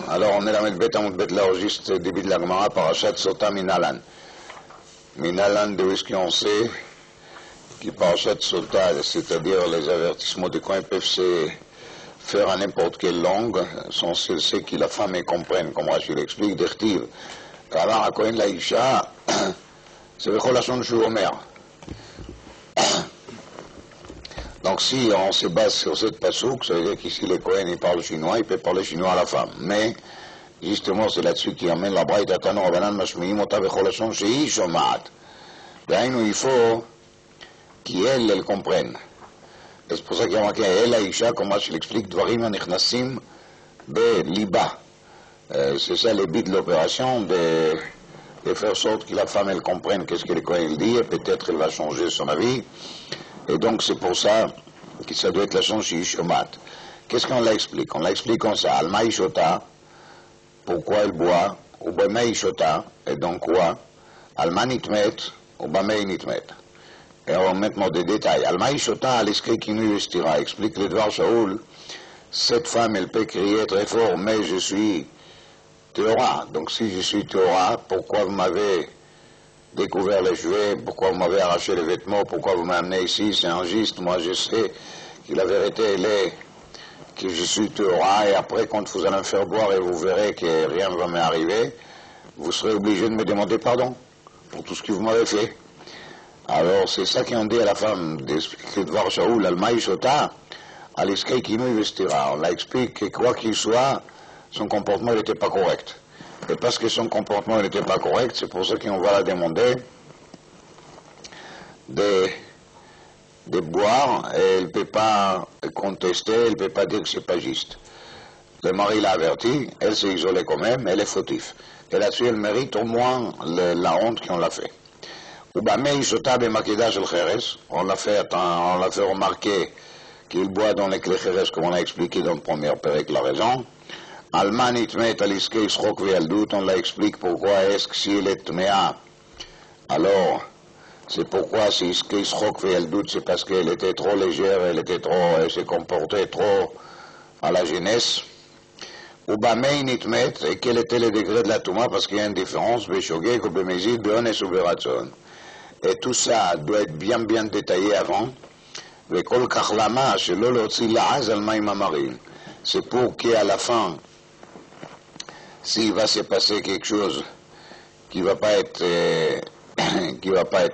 Alors on est dans le Bet Amud Bet l'enregistre début de la Gemara, Parashat Sota Minalan. Minalan, de où est-ce qu'on sait que Parashat Sota, c'est-à-dire les avertissements de quand ils peuvent se faire à n'importe quelle langue, sont ceux qui la femme comprenne, comme Rashi l'explique, d'Echtiv. Car à Kohen la Isha, c'est le Cholachon de Omer. Donc si on se base sur cette pasouk, ça veut dire qu'ici les Kohen ils parlent chinois, ils peuvent parler chinois à la femme. Mais justement c'est là-dessus qui amène la braïta Tano Rabanan Mashmiim Ota Bechol Shei Shomat. Il faut qu'elle comprenne. Et c'est pour ça qu'il y a marqué Elle Aisha, comme je l'explique, Dvarim Anichnasim Be Liba. C'est ça le but de l'opération, de faire sorte que la femme elle comprenne qu'est-ce que le Kohen dit, et peut-être elle va changer son avis. Et donc c'est pour ça que ça doit être la chanson chez Ishomat. Qu'est-ce qu'on l'explique? On l'explique comme ça. Alma Ishota, pourquoi elle boit? Ubame Ishota, et donc quoi? Alma Nitmet, Ubame Nitmet. Et on va mettre des détails. Alma Ishota, l'esprit qui nous vestira, explique le Dvar Shaoul. Cette femme, elle peut crier très fort, mais je suis Théora. Donc si je suis Théora, pourquoi vous m'avez découvert les cheveux, pourquoi vous m'avez arraché les vêtements, pourquoi vous m'amenez ici, c'est injuste, moi je sais que la vérité elle est que je suis Théora, et après quand vous allez me faire boire et vous verrez que rien ne va m'arriver, vous serez obligé de me demander pardon pour tout ce que vous m'avez fait. Alors c'est ça qu'on dit à la femme d'expliquer de voir Shaoul, Alma Ishota, à l'esprit qui nous investira. On l'explique que quoi qu'il soit, son comportement n'était pas correct. Et parce que son comportement n'était pas correct, c'est pour ça qu'on va la demander de boire, et elle ne peut pas contester, elle ne peut pas dire que c'est pas juste. Le mari l'a averti, elle s'est isolée quand même, elle est fautive. Et là-dessus, elle mérite au moins la honte qu'on l'a fait. On l'a fait remarquer qu'il boit dans les clés Cheres, comme on a expliqué dans le premier période, la raison. Alman itmet aliskei shrok ve'yaldut, on l'explique pourquoi est-ce que si elle est tmea, alors c'est pourquoi si iskei shrok ve'yaldut, c'est parce qu'elle était trop légère, elle se comportait trop à la jeunesse. Ou bamei nitmet, et quel était le degré de la touma, parce qu'il y a une différence, beshogeg ou bemezid, beones ou beratzon. Et tout ça doit être bien détaillé avant. Ve'kol kachlama, shelo leotzi la'az al ma'im amarim. C'est pour qu'à la fin, s'il va se passer quelque chose qui va pas être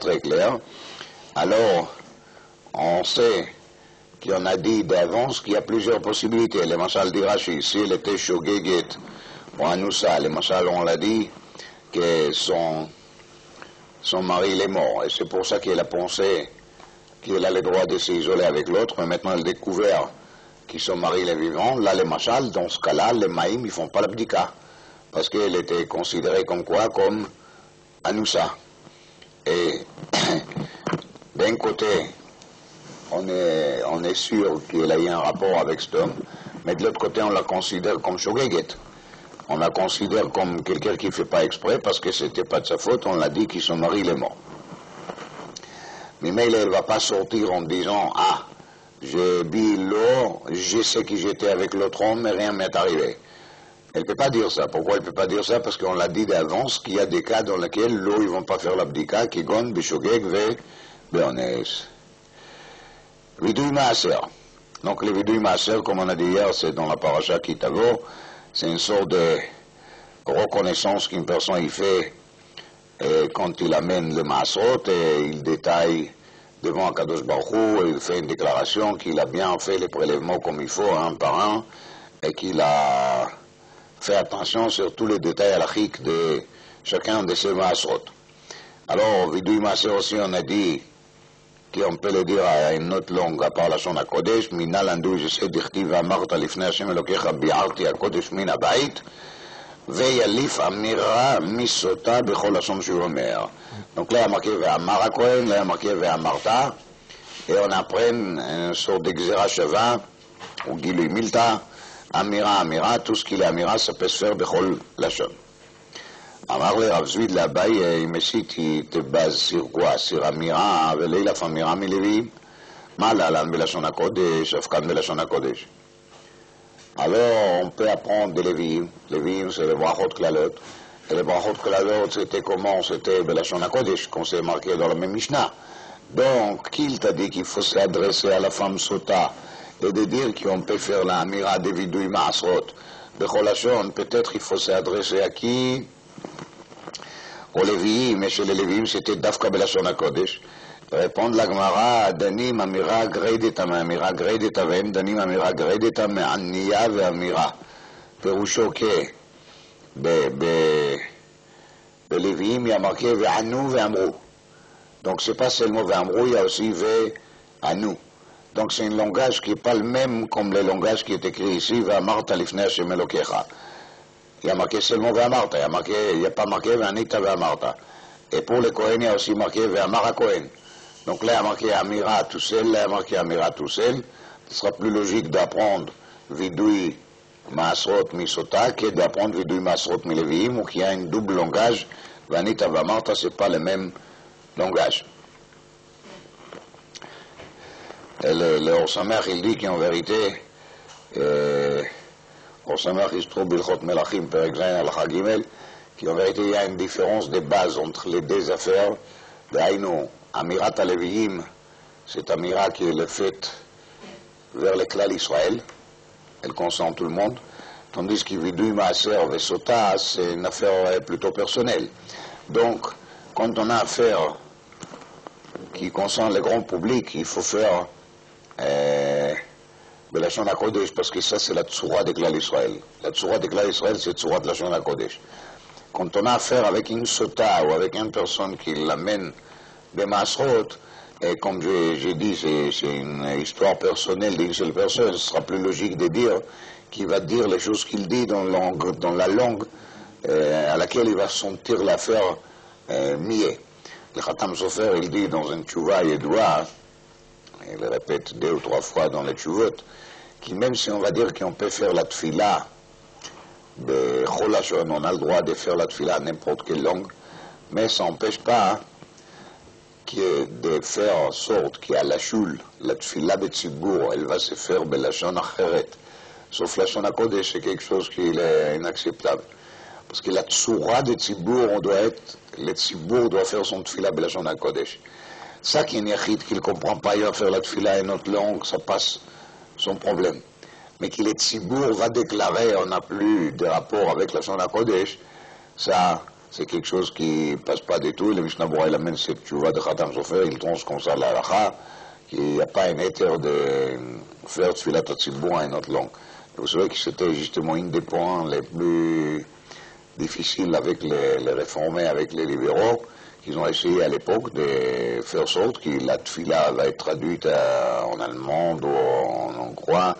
très clair, alors on sait qu'on a dit d'avance qu'il y a plusieurs possibilités. Les machal dit Rashi, si elle était shogeget ou anoussa, les machal on l'a dit que son mari il est mort, et c'est pour ça qu'elle a pensé qu'elle a le droit de s'isoler avec l'autre, mais maintenant elle a découvert que son mari est vivant. Là les machal, dans ce cas-là, les maïm ils font pas l'abdika, parce qu'elle était considérée comme quoi? Comme Anoussa. Et d'un côté, on est sûr qu'elle a eu un rapport avec cet homme, mais de l'autre côté, on la considère comme Shogeget. On la considère comme quelqu'un qui ne fait pas exprès, parce que c'était pas de sa faute, on l'a dit que son mari est mort. Mais elle ne va pas sortir en disant, ah, j'ai bu l'eau, je sais que j'étais avec l'autre homme, mais rien ne m'est arrivé. Elle ne peut pas dire ça. Pourquoi elle ne peut pas dire ça? Parce qu'on l'a dit d'avance qu'il y a des cas dans lesquels l'eau, ils ne vont pas faire l'abdika, qui gon, bishogeg, ve, beones. Vidui maaser. Donc le vidui maaser, comme on a dit hier, c'est dans la paracha Kitavo, c'est une sorte de reconnaissance qu'une personne y fait quand il amène le maasrot et il détaille devant Akadosh Baruch Hu, il fait une déclaration qu'il a bien fait les prélèvements comme il faut, un par un, et qu'il a fait attention sur tous les détails halachiques de chacun de ces maasrot. Alors, vidui maaser aussi, on a dit qu'on peut le dire à une autre langue, à part la Shon HaKodesh, Minal Andu, je sais, Dichtiv Ve'amarta Lifnei Hashem Elokecha Bi'arti HaKodesh Min HaBait, Ve'yalif Amira Misota Bechol Lashon Shu Omer. Donc là, il y a marqué Ve'amar HaKohen, là, il y a marqué Ve'amarta, et on apprend une sorte d'Exera Shava, ou Gilui Milta, Amira, tout ce qui est Amira, ça peut se faire Bechol Lashon. אמר לרב זביד לאביי, אם עשיתי תבז סירקוע, סיר אמירה, ולילף אמירה מלווים, מה להלן בלשון הקודש, אף כאן בלשון הקודש. Alors, on peut apprendre des Lévi'im. Lévi'im, c'est les brachot klalot. Et les brachot klalot, c'était comment? C'était Belashon HaKodesh, qu'on s'est marqué dans la même Mishnah. Donc, qui t'a dit qu'il faut s'adresser à la femme sota et de dire qu'on peut faire la amira de vidui ma'asrot? Becholashon, peut-être il faut s'adresser à qui? Aux Lévi'im, mais chez les Lévi'im, c'était Dafka Belashon HaKodesh. Répondre la Gemara, Danim amira greideta amira greideta ve'en danim amira greideta me'anniya ve'amira. Perusho que בלוויים il y a marqué ve'anu ve'amru. Donc c'est pas seulement ve'amru, il y a aussi ve'anu. Donc c'est un langage qui n'est pas le même comme le langage qui est écrit ici, ve'amarta lifnei Hashem Elokecha. Il y a marqué seulement ve'amarta, il n'y a pas marqué ve'anita ve'amarta. Et pour les Kohen, il y a aussi marqué ve'amara Kohen. Donc là, il y a marqué Amira tout seul, là, il y a marqué Amira tout seul. Ce sera plus logique d'apprendre Vidui Maasrot Misota que d'apprendre Vidui Maasrot Mileviim, ou qu'il y a un double langage. Vanita Vamarta, ce n'est pas le même langage. Et le Orsamer, il dit qu'en vérité, Orsamer, il se trouve Bilchot Melachim, par exemple, Al-Kha Gimel, qu'en vérité, il y a une différence de base entre les deux affaires. D'aïnou, Amirat Aleviim, c'est Amira qui est le fait vers le clan Israël, elle concerne tout le monde, tandis que Vidui Maaser Vesota, c'est une affaire plutôt personnelle. Donc, quand on a affaire qui concerne le grand public, il faut faire Belashon HaKodesh, parce que ça c'est la Tzoura de clan Israël. La Tzoura de clan Israël, c'est Tzoura de Lashon HaKodesh. Quand on a affaire avec une Sota ou avec une personne qui l'amène des Masrot, et comme j'ai dit, c'est une histoire personnelle d'une seule personne, ce sera plus logique de dire qu'il va dire les choses qu'il dit dans la langue à laquelle il va sentir l'affaire mieux. Le Khatam Sofer, il dit dans un tchouva yédoua, il le répète 2 ou 3 fois dans les tchouvot, que même si on va dire qu'on peut faire la tfila de Cholashon, on a le droit de faire la tfila à n'importe quelle langue, mais ça n'empêche pas de faire en sorte qu'à la choule, la tfila betzibour, elle va se faire belashon acheret. Sauf Lashon HaKodesh, c'est quelque chose qui est inacceptable. Parce que la tsoura de tzibour, le tzibour doit faire son tfila belashon HaKodesh. Ça qui est un yachid qui ne comprend pas, il va faire la tfila en autre langue, ça passe son problème. Mais que le tzibour va déclarer, on n'a plus de rapport avec Lashon HaKodesh, ça, c'est quelque chose qui ne passe pas du tout. Le Mishnah Bora, il amène cette tchouva de Khatam Sofer, il tranche comme ça la halakha, qu'il n'y a pas un éther de faire tfilat tzibur en une autre langue. Vous savez que c'était justement un des points les plus difficiles avec les réformés, avec les libéraux, qu'ils ont essayé à l'époque de faire sorte que la tfila va être traduite en allemand ou en hongrois,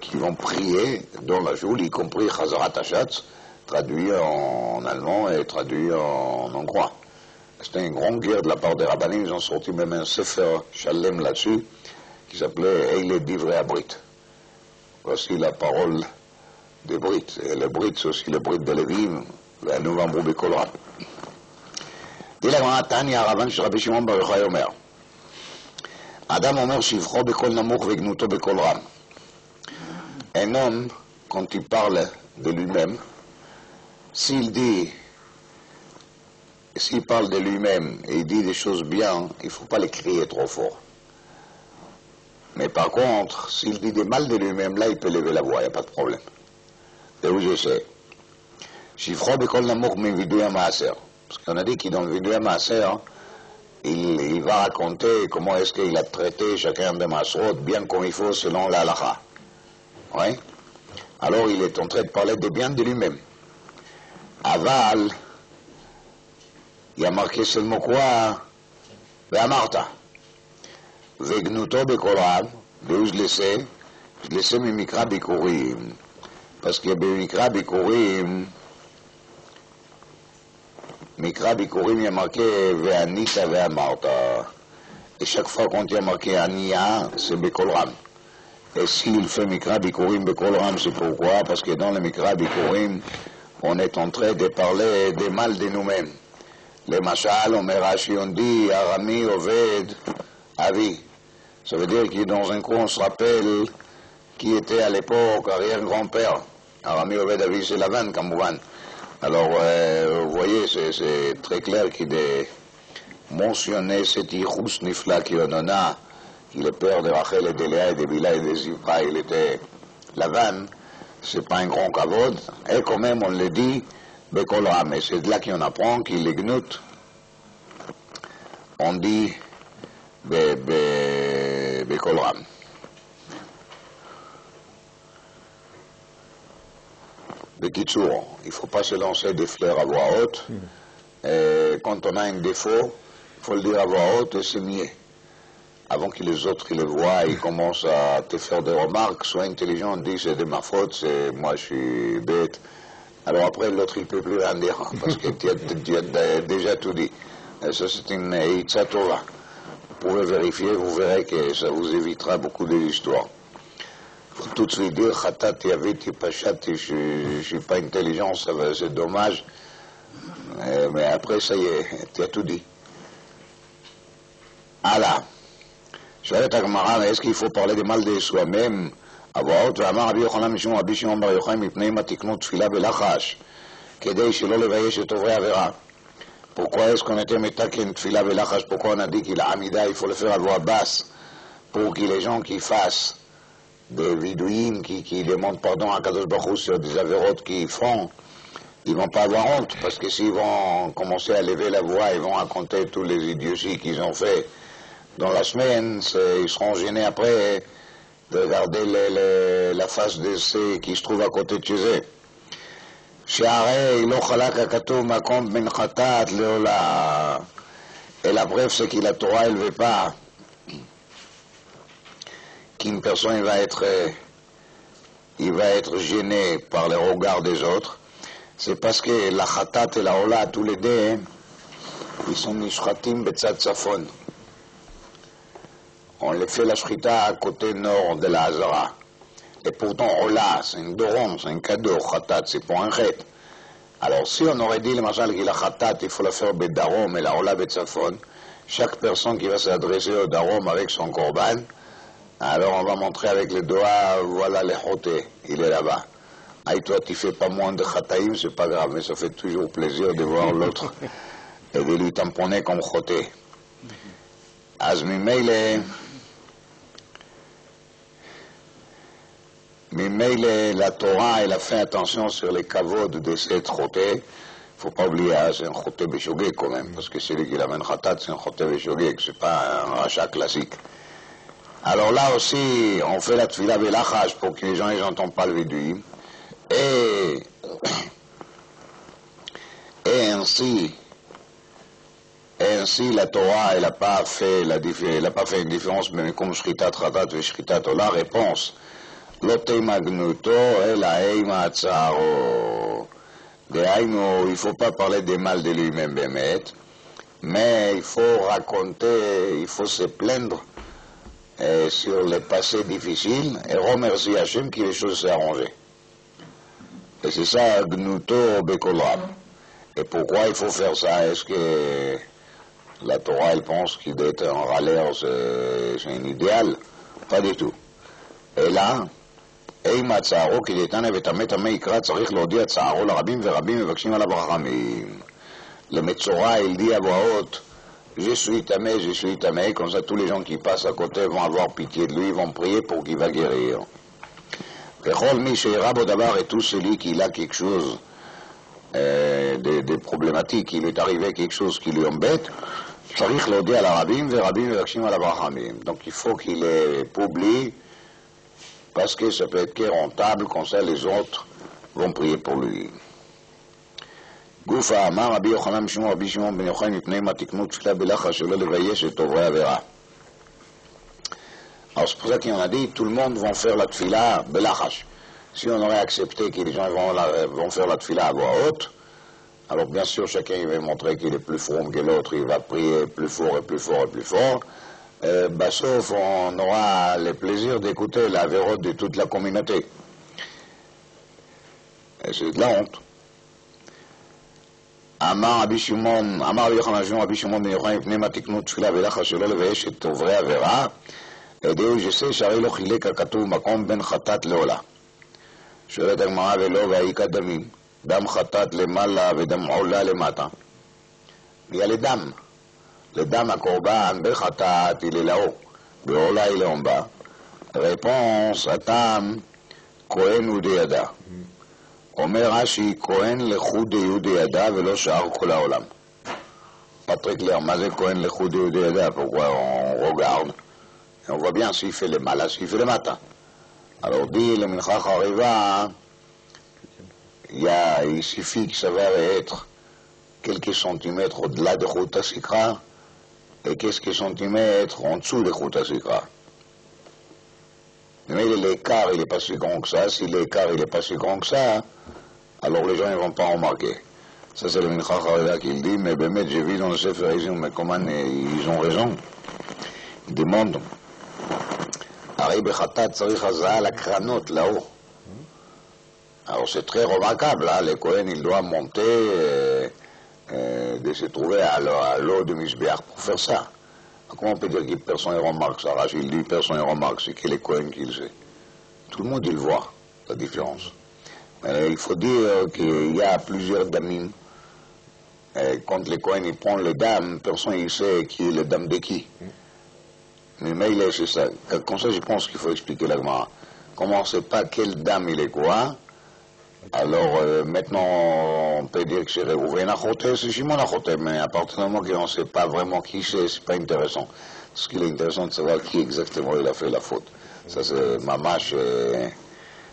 qui vont prier dans la joule, y compris Chazarat Hashatz, traduit en allemand et traduit en hongrois. C'était une grande guerre de la part des rabbinim, ils ont sorti même un sefer shalem là-dessus, qui s'appelait Eile Divrei Abrit. Voici la parole des Brites. Et le Brit, c'est aussi le Brit de Lévim, le Novembre Bekol Ram. dit la Gemara, Tanya Ravan של רבי שמעון בר יוחאי אומר, האדם אומר שבחו בקול נמוך וגנותו בקול רם. Un homme, quand il parle de lui-même, s'il parle de lui-même et il dit des choses bien, il ne faut pas les crier trop fort. Mais par contre, s'il dit des mal de lui-même, là, il peut lever la voix, il n'y a pas de problème. De où je sais. Shivro bekol namouk min vidui maaser. Parce qu'on a dit qu'il dans le vidui maaser, il va raconter comment est-ce qu'il a traité chacun des masrot bien comme il faut selon la halakha. Oui. Alors il est en train de parler de bien de lui-même. Aval, il y a marqué seulement quoi? Ve'amarta. Ve'gnuto bekoram, d'où je le sais mimikra bikurim. Parce que bimikra bikurim, mikra bikurim, il y a marqué ve'anita ve'amarta. Et chaque fois qu'on y a marqué ania, c'est bekoram. Et s'il fait mikra bikurim bekoram, c'est pourquoi? Parce que dans le mikra bikurim, on est en train de parler des mal de nous-mêmes. Le machal, on dit, Arami, Oved, Avi. Ça veut dire que dans un coup, on se rappelle qui était à l'époque arrière-grand-père. Arami Obed Avi c'est Lavan, Kamouvan. Alors, vous voyez, c'est très clair qu'il est mentionné cet Yichus Nifla qui en a, il est père de Rachel et de Léa et de Bila et de Zivra, il était Lavan, c'est pas un grand kavod, et quand même on le dit, Bekol Ram, et c'est de là qu'on apprend qu'il est gnout. On dit Bekol Ram. Bekitsour, il ne faut pas se lancer des fleurs à voix haute. Et quand on a un défaut, il faut le dire à voix haute et c'est mieux. Avant que les autres le voient, ils commencent à te faire des remarques, sois intelligent, dis c'est de ma faute, c'est moi je suis bête. Alors après l'autre il ne peut plus rien dire parce que tu as déjà tout dit. Et ça c'est une Itzatova. Vous pouvez vérifier, vous verrez que ça vous évitera beaucoup d'histoires. Il faut tout de suite dire, Khatat, Yaviti, Pachat, je ne suis pas intelligent, c'est dommage. Mais après, ça y est, tu as tout dit. Allah. Shualet Agmara, est-ce qu'il faut parler de mal de soi-même? Avoir autre, Amar Rabbi Yochanan, Mishum Rabbi Shimon Bar Yochai, Mipnei Matiknut Tfila Belachash, Kedei Shelo Levayesh et Ovrei Avera. Pourquoi est-ce qu'on était Metaken Tfila Belachash? Pourquoi on a dit qu'il a Amida, il faut le faire à voix basse, pour que les gens qui fassent des vidouïnes qui demandent pardon à Kadosh Baruch Hu sur des avérotes qu'ils font, ils vont pas avoir honte, parce que s'ils vont commencer à lever la voix, ils vont raconter tous les idioties qu'ils ont fait dans la semaine, ils seront gênés après de regarder la face de ceux qui se trouvent à côté de chez eux. Et la preuve, c'est que la Torah, elle ne veut pas qu'une personne il va être gêné par les regards des autres. C'est parce que la Khatat et la Ola, tous les deux, ils sont nishratim betzad safon. On les fait la shrita à côté nord de la Hazara. Et pourtant, Ola, c'est un doron, c'est un cadeau. Khatat, c'est pour un chet. Alors, si on aurait dit, le machal, que la Khatat, il faut la faire bedarom et la Ola betzafon, chaque personne qui va s'adresser au darom avec son korban, alors on va montrer avec les doigts, voilà les chotés, il est là-bas. Aïe, toi, tu fais pas moins de chataïm, c'est pas grave, mais ça fait toujours plaisir de voir l'autre et de lui tamponner comme choté. Az mimele, la Torah, elle a fait attention sur les kavod de cette choté. Il ne faut pas oublier, c'est un choté béchogé quand même, parce que celui qui l'amène khatat, c'est un choté béchogé, c'est pas un rachat classique. Alors là aussi, on fait la tfila belachaj pour que les gens n'entendent pas le vidui. Et ainsi, la Torah, elle n'a pas fait une différence, mais comme shritat ratat et shritat ola, réponse. Lote magnuto et la eima tsaro. Il ne faut pas parler des mal de lui-même, mais il faut raconter, il faut se plaindre sur les passés difficiles et remercier Hachem que les choses s'est arrangées. Et c'est ça, Gnuto Bekolam. Et pourquoi il faut faire ça? Est-ce que la Torah, elle pense qu'il doit être un râleur, c'est un idéal? Pas du tout. Et là, Eima Tsaro, qu'il est un événement, Meikra, Tsarich Lodi, Tsaro, la Rabim, Verabim, Evakshim, Alabrachamim. Le Metzora, il dit à voix haute, je suis tamé, comme ça tous les gens qui passent à côté vont avoir pitié de lui, vont prier pour qu'il va guérir. Et tout celui qui a quelque chose, des problématiques, il est arrivé quelque chose qui lui embête, donc il faut qu'il les publie, parce que ça peut être rentable, comme ça les autres vont prier pour lui. גופה אמר רבי יוחנן משום רבי שמעון בן יוחאי מפני מה תקנו תפילה בלחש שלא לבייש את עוברי עבירה. Alors c'est pour ça qu'on a dit tout le monde va faire la tfila belachash. Si on aurait accepté que les gens vont faire la tfila à voix haute, alors bien sûr chacun il va montrer qu'il est plus fort que l'autre, il va prier plus fort et plus fort et plus fort. Sauf on aura le plaisir d'écouter la vérote de toute la communauté. Et c'est de la honte. אמר רבי יוחנן רבי שמעון בן יוחאי מפני מה תקנו תפילה בלחש שלא לבייש את עוברי עבירה, הדיהו ג'סה שהרי לא חילק הכתוב מקום בין חטאת לעולה. שואלת הגמרא ולא והאיכא דמים, דם חטאת למעלה ודם עולה למטה. נהיה לדם. לדם הקורבן בחטאת היא ללאו, בעולה היא לעומבה. רפונס, הטעם, כהן הוא דידה. אומר רש"י, כהן לחוד דיהו דידה ולא שאר כל העולם. Patrick Claire, מה זה כהן לחוד דיהו דידה? Pourquoi on regarde? On voit bien s'il fait le mal, s'il fait le matin. Alors dit le Mincha Chariva, il suffit que ça va être quelques centimètres au-delà de Chouta Sikra et quelques centimètres en dessous de Chouta Sikra. Mais l'écart il n'est pas si grand que ça. Si l'écart il n'est pas si grand que ça, alors les gens ne vont pas remarquer. Ça c'est le Mincha Chariva qui le dit, mais Bémet, j'ai vu dans le Sefer Izim, mais comment ils ont raison. Ils demandent. הרי בחטאת צריך הזעה לקרנות, לאור. Alors c'est très remarquable, hein? Les Kohen, il doit monter de se trouver à l'eau de Misbéach pour faire ça. Comment on peut dire que personne ne remarque ça? Rachid dit personne ne remarque, c'est que les Kohen qui le sait. Tout le monde il voit la différence. Mais il faut dire qu'il y a plusieurs damim. Quand les Kohen ils prennent les dames, personne ne sait qui est le dame de qui. Mais il est, c'est ça. Comme ça, je pense qu'il faut expliquer la Gemara. Comme on ne sait pas quelle dame il est quoi, alors maintenant on peut dire que c'est Réhouven Achoté, c'est Shimon Achoté, mais à partir du moment qu'on ne sait pas vraiment qui c'est pas intéressant. Ce qui est intéressant de savoir qui exactement il a fait la faute. Ça c'est mamash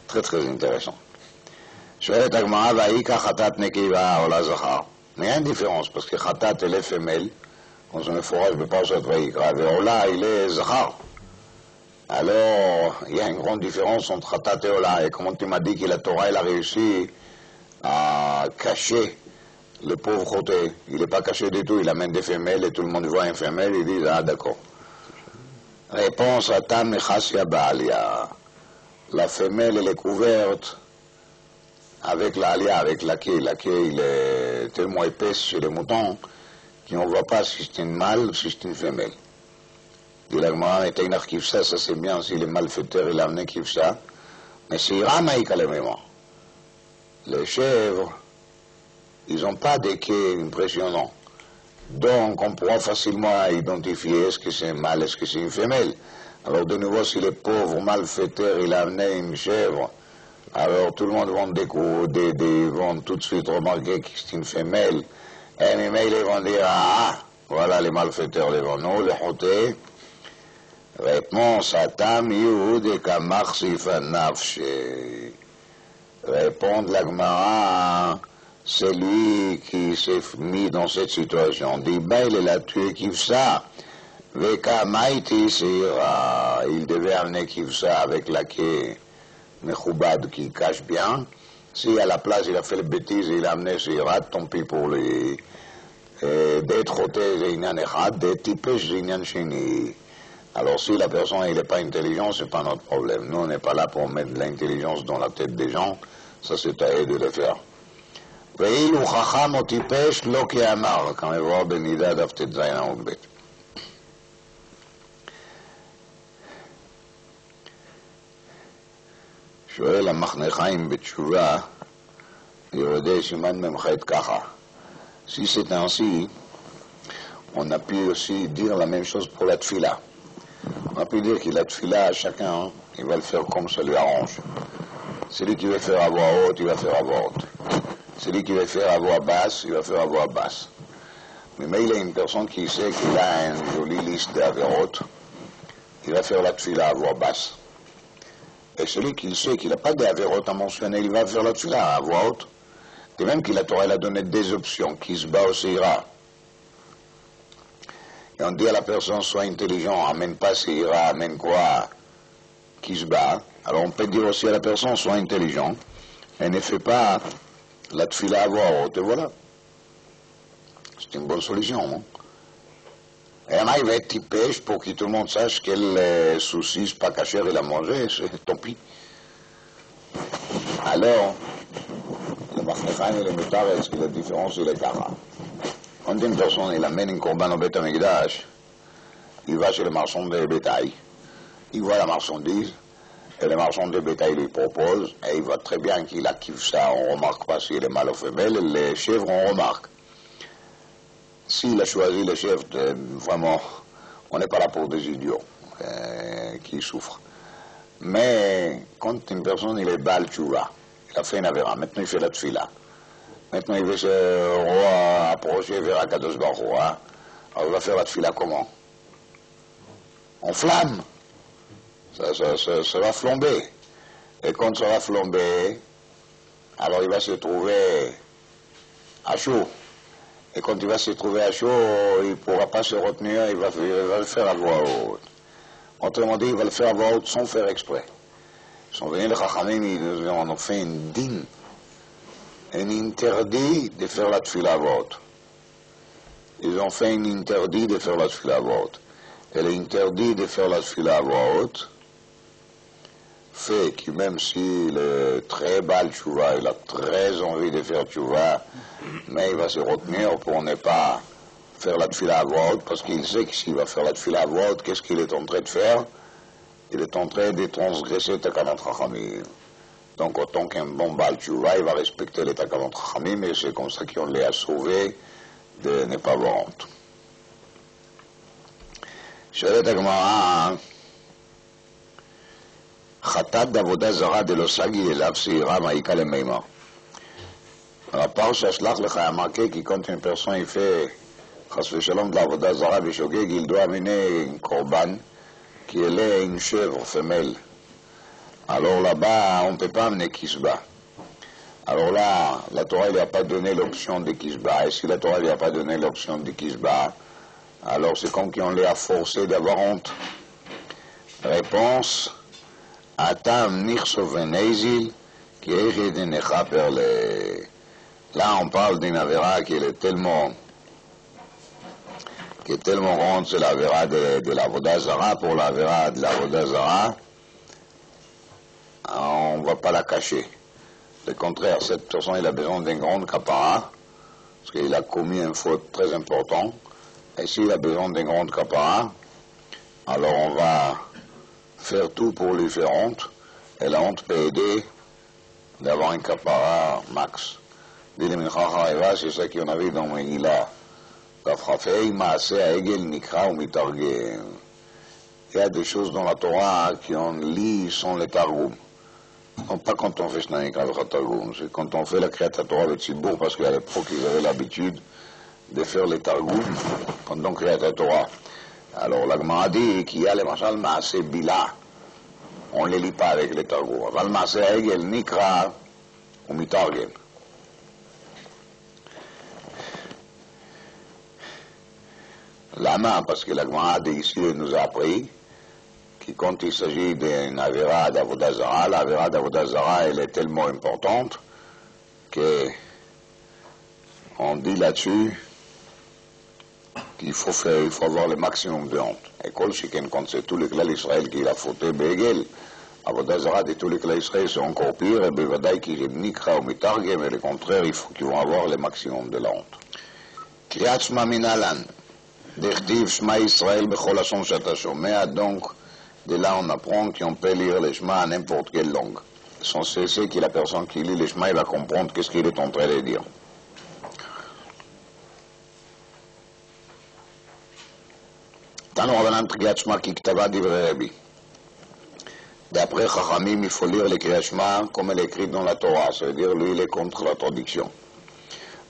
très très intéressant. שואלת הגמרא, והאיכא חטאת נקבה עולה זכר. Mais il y a une différence, parce que חטאת elle est femelle, quand on est forage de Parashat Vayikra, et Ola, il est Zachar. Alors, il y a une grande différence entre Khatat et Ola. Et comme tu m'as dit que la Torah, elle a réussi à cacher le pauvre Khoté. Il n'est pas caché du tout, il amène des femelles et tout le monde voit une femelle, il dit, ah d'accord. Réponse à Tam Chassia Baalia. La femelle, elle est couverte avec l'Alia, avec la quai. La quai, il est tellement épaisse chez les moutons, qu'on ne voit pas si c'est une mâle ou si c'est une femelle. Dit la Gemara, était une kifsa, ça c'est bien si les malfaiteurs il a amené kifsa, mais c'est Iramaïka les mémoires. Les chèvres, ils n'ont pas des quais impressionnants. Donc on pourra facilement identifier est-ce que c'est un mâle, est-ce que c'est une femelle. Alors de nouveau, si les pauvres malfaiteurs il a amené une chèvre, alors tout le monde vont tout de suite remarquer que c'est une femelle. Et mais ils vont dire, ah, voilà les malfaiteurs devant nous, les Khoté. Réponse à Tam Yehud Kamach Sifa Nafsh. Répondre la Gemara, c'est lui qui s'est mis dans cette situation. Dit, ben il a tué Kivsa. Vekamaiti Sira. Il devait amener Kivsa avec la quai Mechoubad qui cache bien. Si à la place il a fait le bêtise et il a amené Sira, tant pis pour lui. D'être Khoté, c'est Inyan Echad, d'être Tipesh, c'est Inyan Sheni. Alors si la personne n'est pas intelligente, ce n'est pas notre problème. Nous, on n'est pas là pour mettre de l'intelligence dans la tête des gens. Ça, c'est à eux de le faire. ואילו חכם או טיפש לא כאמר, כמבואר בנידה דף ט"ז עמוד ב'. שואל המחנה חיים בתשובה, יורדי סימן ממ"ח ככה. Si c'est ainsi, on a pu aussi dire la même chose pour la tfila. On a pu dire que la tfila, chacun, il va le faire comme ça lui arrange. Celui qui veut faire à voix haute, il va faire à voix haute. Celui qui veut faire à voix basse, il va faire à voix basse. Mais il y a une personne qui sait qu'il a une jolie liste d'avérotes, il va faire la tfila à voix basse. Et celui qui sait qu'il n'a pas d'avérotes à mentionner, il va faire la tfila à voix haute. Et même que la Torah a donné des options, qui se bat au Seira. Et on dit à la personne, sois intelligent, amène pas Seira, amène quoi, qui se bat. Alors on peut dire aussi à la personne, sois intelligent, et ne fais pas la tfila à voix haute, et voilà. C'est une bonne solution, non? Et là, il va être tipèche pour que tout le monde sache quel souci, pas cachère il a mangé, c'est tant pis. Alors, le Machnechaim et le Mutaretz, la différence c'est le Kara. Quand une personne il amène une korban au Beth Amikdash, il va chez le marchand de bétail, il voit la marchandise, et le marchand de bétail lui propose, et il voit très bien qu'il active ça, on ne remarque pas s'il est mâle ou femelle, les chèvres on remarque. S'il a choisi les chèvres, vraiment, on n'est pas là pour des idiots qui souffrent. Mais quand une personne il est Baal Tshuva, il a fait une avéra, maintenant il fait la tfila, maintenant il veut se approcher vers Akadosh Baruch Hu, alors il va faire la tfila comment? En flamme. Ça va flamber. Et quand ça va flamber, alors il va se trouver à chaud. Et quand il va se trouver à chaud, il ne pourra pas se retenir, il va le faire à voix haute. Autrement dit, il va le faire à voix haute sans faire exprès. Ils sont venus les Chachamim, ils ont fait une dîne, un interdit de faire la tfila à voix haute. Ils ont fait un interdit de faire la tfila à voix haute. Et l'interdit de faire la tfila à voix haute fait que même s'il est très Baal Tshuva, il a très envie de faire Tshuva, mais il va se retenir pour ne pas faire la tfila à voix haute, parce qu'il sait que s'il va faire la tfila à voix haute, qu'est-ce qu'il est en train de faire? Il est en train de transgresser Takanat Chachamim. Donc autant qu'un bon Baal Tshuva, il va respecter les Takanat Chachamim, et c'est comme ça qu'on les a sauvés de ne pas avoir honte. שואלת הגמרא, חטאת בעבודה זרה דלא סגי אליו שעירה מעיקה למימה. הפרשה שלח לך marqué que quand une personne il fait חס ושלום de l'avoda zara ושוגג, il doit amener une korban qui est une chèvre femelle. Alors là-bas, on ne peut pas amener kisba. Alors là, la Torah ne lui a pas donné l'option de kisba. Et si la Torah ne lui a pas donné l'option de kisba, alors c'est comme qu'on les a forcés d'avoir honte. Réponse, Atam nirsovenezil, qui est de perle. Là, on parle d'une avéra qui est tellement grande, c'est l'avéra de la Avoda Zara. Pour l'avéra de la Avoda Zara, on ne va pas la cacher. Au contraire, cette personne il a besoin d'une grande kapara, parce qu'il a commis une faute très importante. Et s'il a besoin d'une grande kapara, alors on va faire tout pour lui faire honte, et la honte peut aider d'avoir une kapara max. Dit le Mincha Hareva, c'est ça qu'on a vu dans Megillah. Kafrafei Maase Aegel Nikra ou Mitargem. Il y a des choses dans la Torah qu'on lit sans les Targum. Non pas quand on fait Shnanikra le Targum, c'est quand on fait la Kriyat Torah avec Tzibour, parce qu'à l'époque ils avaient l'habitude de faire les Targum pendant Kriyat Torah. Alors la Gemara dit qu'il y a les Mashal Maase Bila. On ne les lit pas avec les Targum. Val Maase Aegel Nikra ou Mitargem. Lama, parce que la Gemara ici nous a appris que quand il s'agit d'une avéra d'Avoda Zara, l'avéra d'Avoda Zara elle est tellement importante que on dit là-dessus qu'il faut avoir le maximum de honte. Et quand c'est tout le clan d'Israël qui l'a fauté Begel, Avoda Zara de tout le clan d'Israël c'est encore pire, et Bevadaï qui est Nikra ou Mitargem, mais le contraire, il faut qu'ils vont avoir le maximum de la honte. Kriyat Shema Minalan. D'Echtiv Shema Israël bechol hashon shata shomea, donc de là on apprend qu'on peut lire le Shema à n'importe quelle langue. Sans cesser que la personne qui lit le Shema il va comprendre qu'est-ce qu'il est en train de dire. Tano Rabbanan Kriyat Shema ki ktava divrei Rabbi. D'après Chachamim, il faut lire le Kriyat Shema comme elle est écrite dans la Torah, ça veut dire lui il est contre la traduction.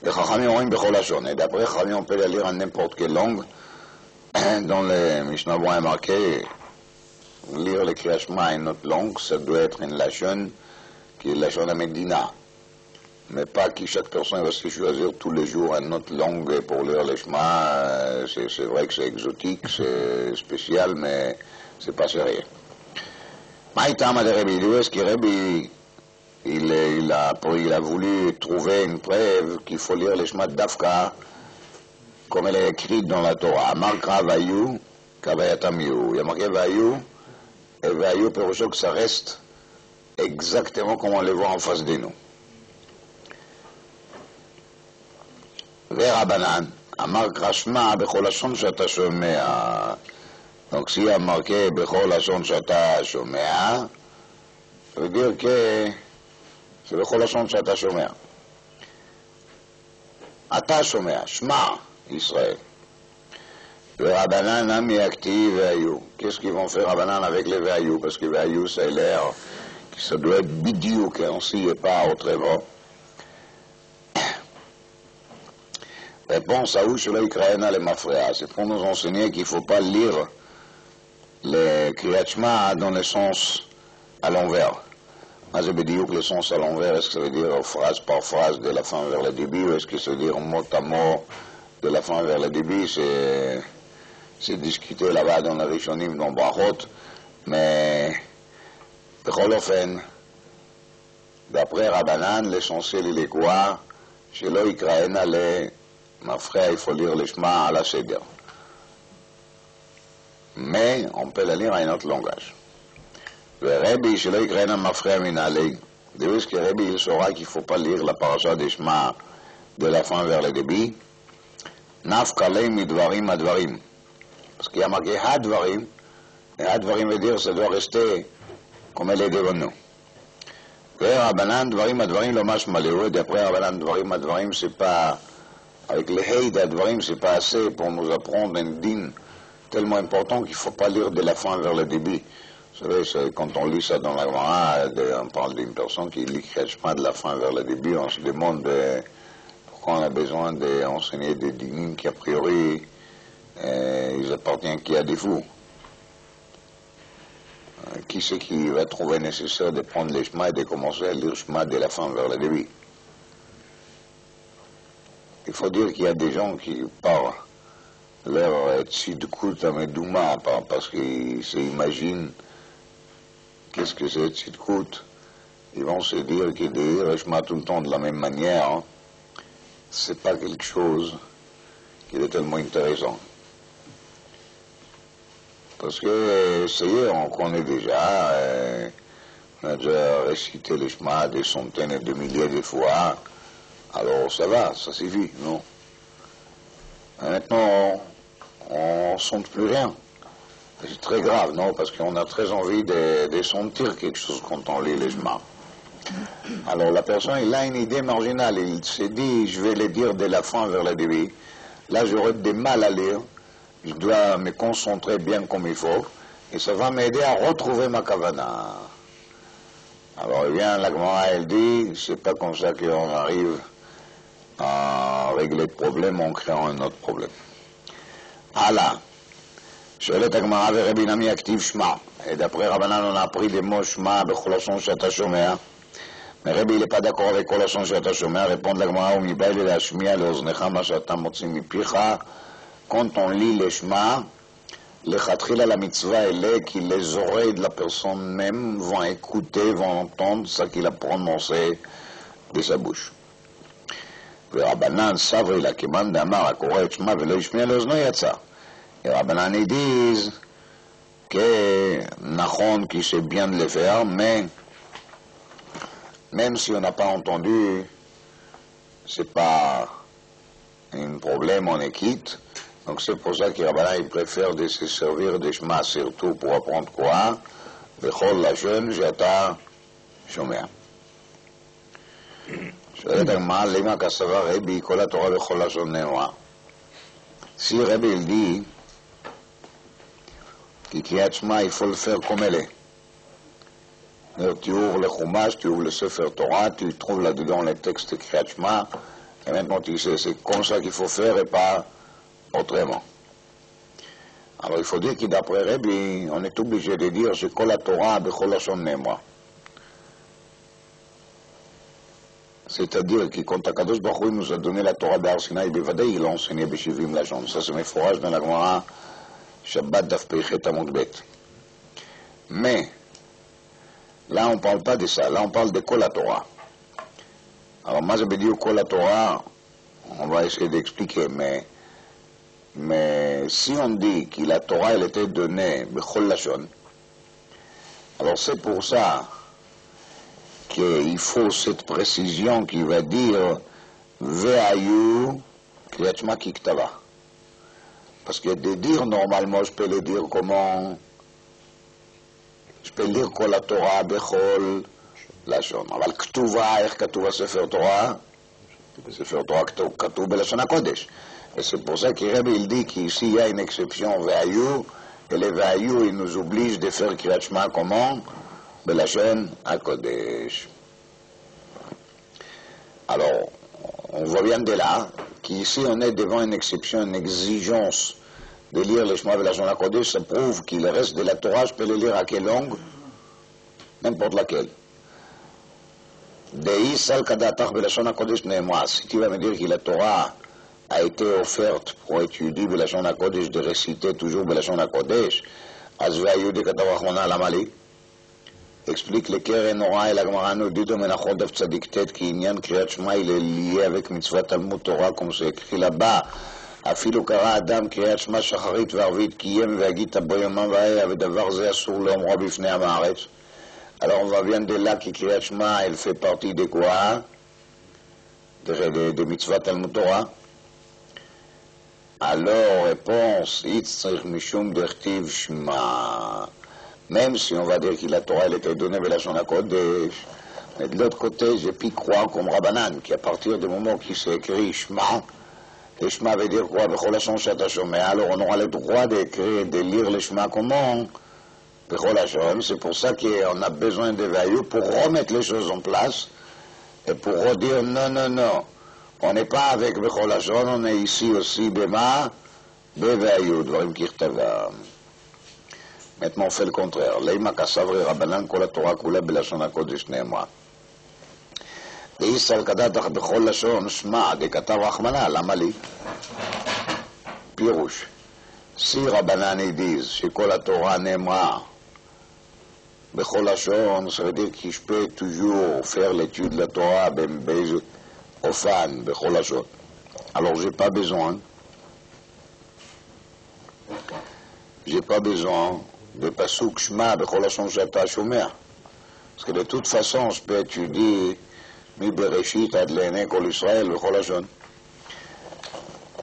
Les Chachamim ont une bechol hashon, et d'après Chachamim on peut la lire en n'importe quelle langue. Dans les Mishnah est marqué lire le Kriyat Shema en une autre langue, ça doit être une lachon qui est lachon à Medina, mais pas que chaque personne va se choisir tous les jours une autre langue pour lire le Shema. C'est vrai que c'est exotique, c'est spécial, mais c'est pas sérieux. Maïtama de Rabbi, d'où est-ce que Rabbi il a voulu trouver une preuve qu'il faut lire le Shema d'Afka comme elle est écrite dans la Torah. Amarkra Vayu, Kavayatam Yu. Il y a marqué Vayu, et Vayu, pour que ça reste exactement comme on les voit en face de nous. Verabanan, Amarkra Shema, Bechol hashon shata shomea. Donc s'il y a marqué Bechol Lashon Shata Shomea, ça veut dire que c'est Bechol Lashon Shata Shomea. Ata Shomea, Shema Israël. Le Rabbanan a mis actif Ve'ayu. Qu'est-ce qu'ils vont faire Rabbanan avec les Ve'ayu? Parce que Ve'ayu, c'est l'air que ça doit être bidiouk, ainsi et pas autrement. Réponse à où cela Ukraine les Mafréa. C'est pour nous enseigner qu'il ne faut pas lire les Kriyat Shema dans le sens à l'envers. Moi, je veux dire que le sens à l'envers, est-ce que ça veut dire phrase par phrase de la fin vers le début, ou est-ce que ça veut dire mot à mot de la fin vers le début? C'est discuté là-bas dans la Rishonim, dans Brachot, mais bechol ofen, d'après Rabbanan, l'essentiel il est quoi? Chez lo Ukraine, ma frère, il faut lire le Shema à la Seder. Mais on peut le lire à un autre langage. Le Rebbe, chez lo Ukraine, ma frère, minale, de ce que Rebbe, il saura qu'il ne faut pas lire la paracha des Shema de la fin vers le début. Naf kalei midvarim advarim. Parce qu'il y a marqué Hadvarim, et Hadvarim veut dire que ça doit rester comme elle est devant nous. Et Rabbanan Dvarim Advarim l'hommage malheureux, d'après Rabbanan Dvarim Advarim, c'est pas, avec les Hey d'Advarim, c'est pas assez pour nous apprendre un din tellement important qu'il ne faut pas lire de la fin vers le début. Vous savez, quand on lit ça dans la Gemara, on parle d'une personne qui lit Kriyat de la fin vers le début, on se demande pourquoi on a besoin d'enseigner des dinim qui a priori ils appartiennent qui a des fous. Qui c'est qui va trouver nécessaire de prendre les chemins et de commencer à lire le chemin de la fin vers le début? Il faut dire qu'il y a des gens qui, par leur tzidkut à Medouma, parce qu'ils s'imaginent qu'est-ce que c'est tzidkut, ils vont se dire que de lire le chemin tout le temps de la même manière, hein, c'est pas quelque chose qui est tellement intéressant. Parce que, essayez, on connaît déjà, on a déjà récité le Shema des centaines et de milliers de fois, alors ça va, ça suffit, non? Et maintenant, on ne sente plus rien. C'est très grave, non? Parce qu'on a très envie de sentir quelque chose quand on lit le Shema. Alors la personne, il a une idée marginale, il s'est dit, je vais le dire de la fin vers le début. Là, j'aurais des mal à lire. Je dois me concentrer bien comme il faut, et ça va m'aider à retrouver ma kavana. Alors, eh bien, la Gemara, elle dit, c'est pas comme ça qu'on arrive à régler le problème en créant un autre problème. Allah, שואלת הגמרא ורבי נמי הכתיב שמע, et d'après Rabbanan, on a appris les mots שמע בכל לשון שאתה שומע, mais Rabbi, il n'est pas d'accord avec כל לשון שאתה שומע, répond la Gemara, ומבא להשמיע לאוזנך מה שאתה מוציא מפיך, quand on lit le Shema, le Khatkhila la mitzvah elle est que les oreilles de la personne même vont écouter, vont entendre ce qu'il a prononcé de sa bouche. Le Rabbanan savri la keman d'amar a koré Shema velo yishmi'a l'ozno yatsa. Les Rabbanan ils disent que nachon qui c'est bien de le faire, mais même si on n'a pas entendu, c'est pas un problème, on est quitte. Donc c'est pour ça que Rabbanan il préfère de se servir des Shema, surtout pour apprendre quoi? Bechol Lashon Shata Shomea. שואלת הגמרא, למה כסבר רבי כל התורה בכל לשון נאמרה? Si Rabbi il dit que Kriyat Shema il faut le faire comme elle est. Tu ouvres le Chumash, tu ouvres le Sefer Torah, tu trouves là-dedans les textes de Kriyat Shema, et maintenant tu sais c'est comme ça qu'il faut faire et pas autrement. Alors il faut dire que d'après Rabbi, on est obligé de dire c'est Kol Torah bechol lashon ne'emra. C'est-à-dire que quand Akadosh Baruch Hu nous a donné la Torah d'Har Sinaï, il l'a enseigné b'shivim lashon. Ça c'est méforage dans la Gemara Shabbat Daf Peichet Amud Bet. Mais là on ne parle pas de ça, là on parle de Kol Torah. Alors moi je veux dire Kol Torah, on va essayer d'expliquer, mais si on dit que la Torah elle était donnée bechol lashon, alors c'est pour ça qu'il faut cette précision qui va dire ve'ayu kriyat shema kiktava. Parce que de dire normalement, je peux le dire comment? Je peux lire כל התורה בכל לשון. אבל כתובה, איך כתוב הספר תורה? בספר תורה כתוב בלשון הקודש. Et c'est pour ça que Rabbi il dit qu'ici il y a une exception, Ve'ayu, et les Ve'ayu, ils nous obligent de faire Kriyat Shema comment? Belashon HaKodesh. Alors, on voit bien de là qu'ici on est devant une exception, une exigence de lire le Shema Belashon HaKodesh. Ça prouve qu'il reste de la Torah, je peux le lire à quelle langue? N'importe laquelle. Dei Sal Kadatach Belashon HaKodesh Nehemar. Si tu vas me dire que la Torah a été offerte pour étudier Belashon HaKodesh, de réciter toujours Belashon HaKodesh, אז והיו דכתב אחרונה למה לי? explique le Keren Ora et la Gemara nous dit dans Menachot Daf Tzadik Tet qui Inyan Kriyat Shema il est lié avec Mitzvah Talmud Torah comme c'est écrit là-bas. אפילו קרא אדם קריאת שמע שחרית וערבית קיים והגיד בו יומם והיה ודבר זה אסור לאומרו בפני עם הארץ. Alors on va bien de là que Kriyat Shema elle fait partie de quoi? De Mitzvah Talmud Torah. Alors réponse Itzrich Mishum Dertiv Shema. Même si on va dire que la Torah elle était donnée Belashon HaKodesh, mais de l'autre côté, j'ai pu croire comme Rabbanan, qu'à partir du moment qu'il s'est écrit Shema, et Shema veut dire quoi? Bechol Hashon Shata Shomeh. Alors on aura le droit d'écrire, de lire le Shema comment? Bechol Hashon. C'est pour ça qu'on a besoin de Ve'ayu pour remettre les choses en place et pour redire non, non, non. On n'est pas avec Bechol Hashon, on est ici aussi Bema, Be'Ve'ayu, Dvarim Kirtavam. Maintenant on fait le contraire. Leima Kasavri Rabbanan Kol HaTorah Kula Belashon HaKodesh Nehemar. De'isal Kadatach Bechol Lashon Shema Dekatav Rachmana Lama li? Pirouche. Si Rabbanan ils disent que Kol HaTorah Nehemar Bechol Lashon, ça veut dire que je peux toujours faire l'étude de la Torah au fan Bechol Lashon. Alors j'ai pas besoin de Pasuk Shema Bechol Hashon Shata Shomeh. Parce que de toute façon, je peux étudier Mi Bereshit Ad Le'enei Kol Israël Bechol Hashon.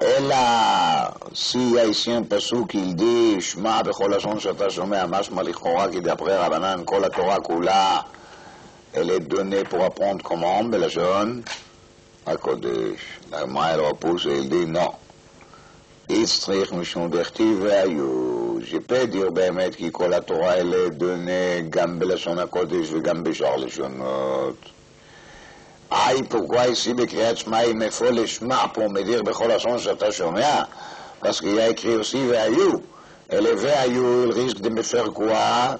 Et là, s'il y a ici un Pasuk qui dit Shema Bechol Hashon Shata Shomeh, mashma lichora qui d'après Rabbanan Kol HaTorah Kula, elle est donnée pour apprendre comment Belashon HaKodesh. La Gemara elle repousse et elle dit non. Itzrich Mishum Dertiv Ve'ayu. Je peux dire באמת כי כל התורה האלה דונה גם בלשון הקודש וגם בשאר לשונות. pourquoi ici בקריאת שמע il me faut le שמע pour me dire בכל לשון שאתה שומע? Parce qu'il y a écrit aussi והיו. Et le והיו il risque de me faire quoi?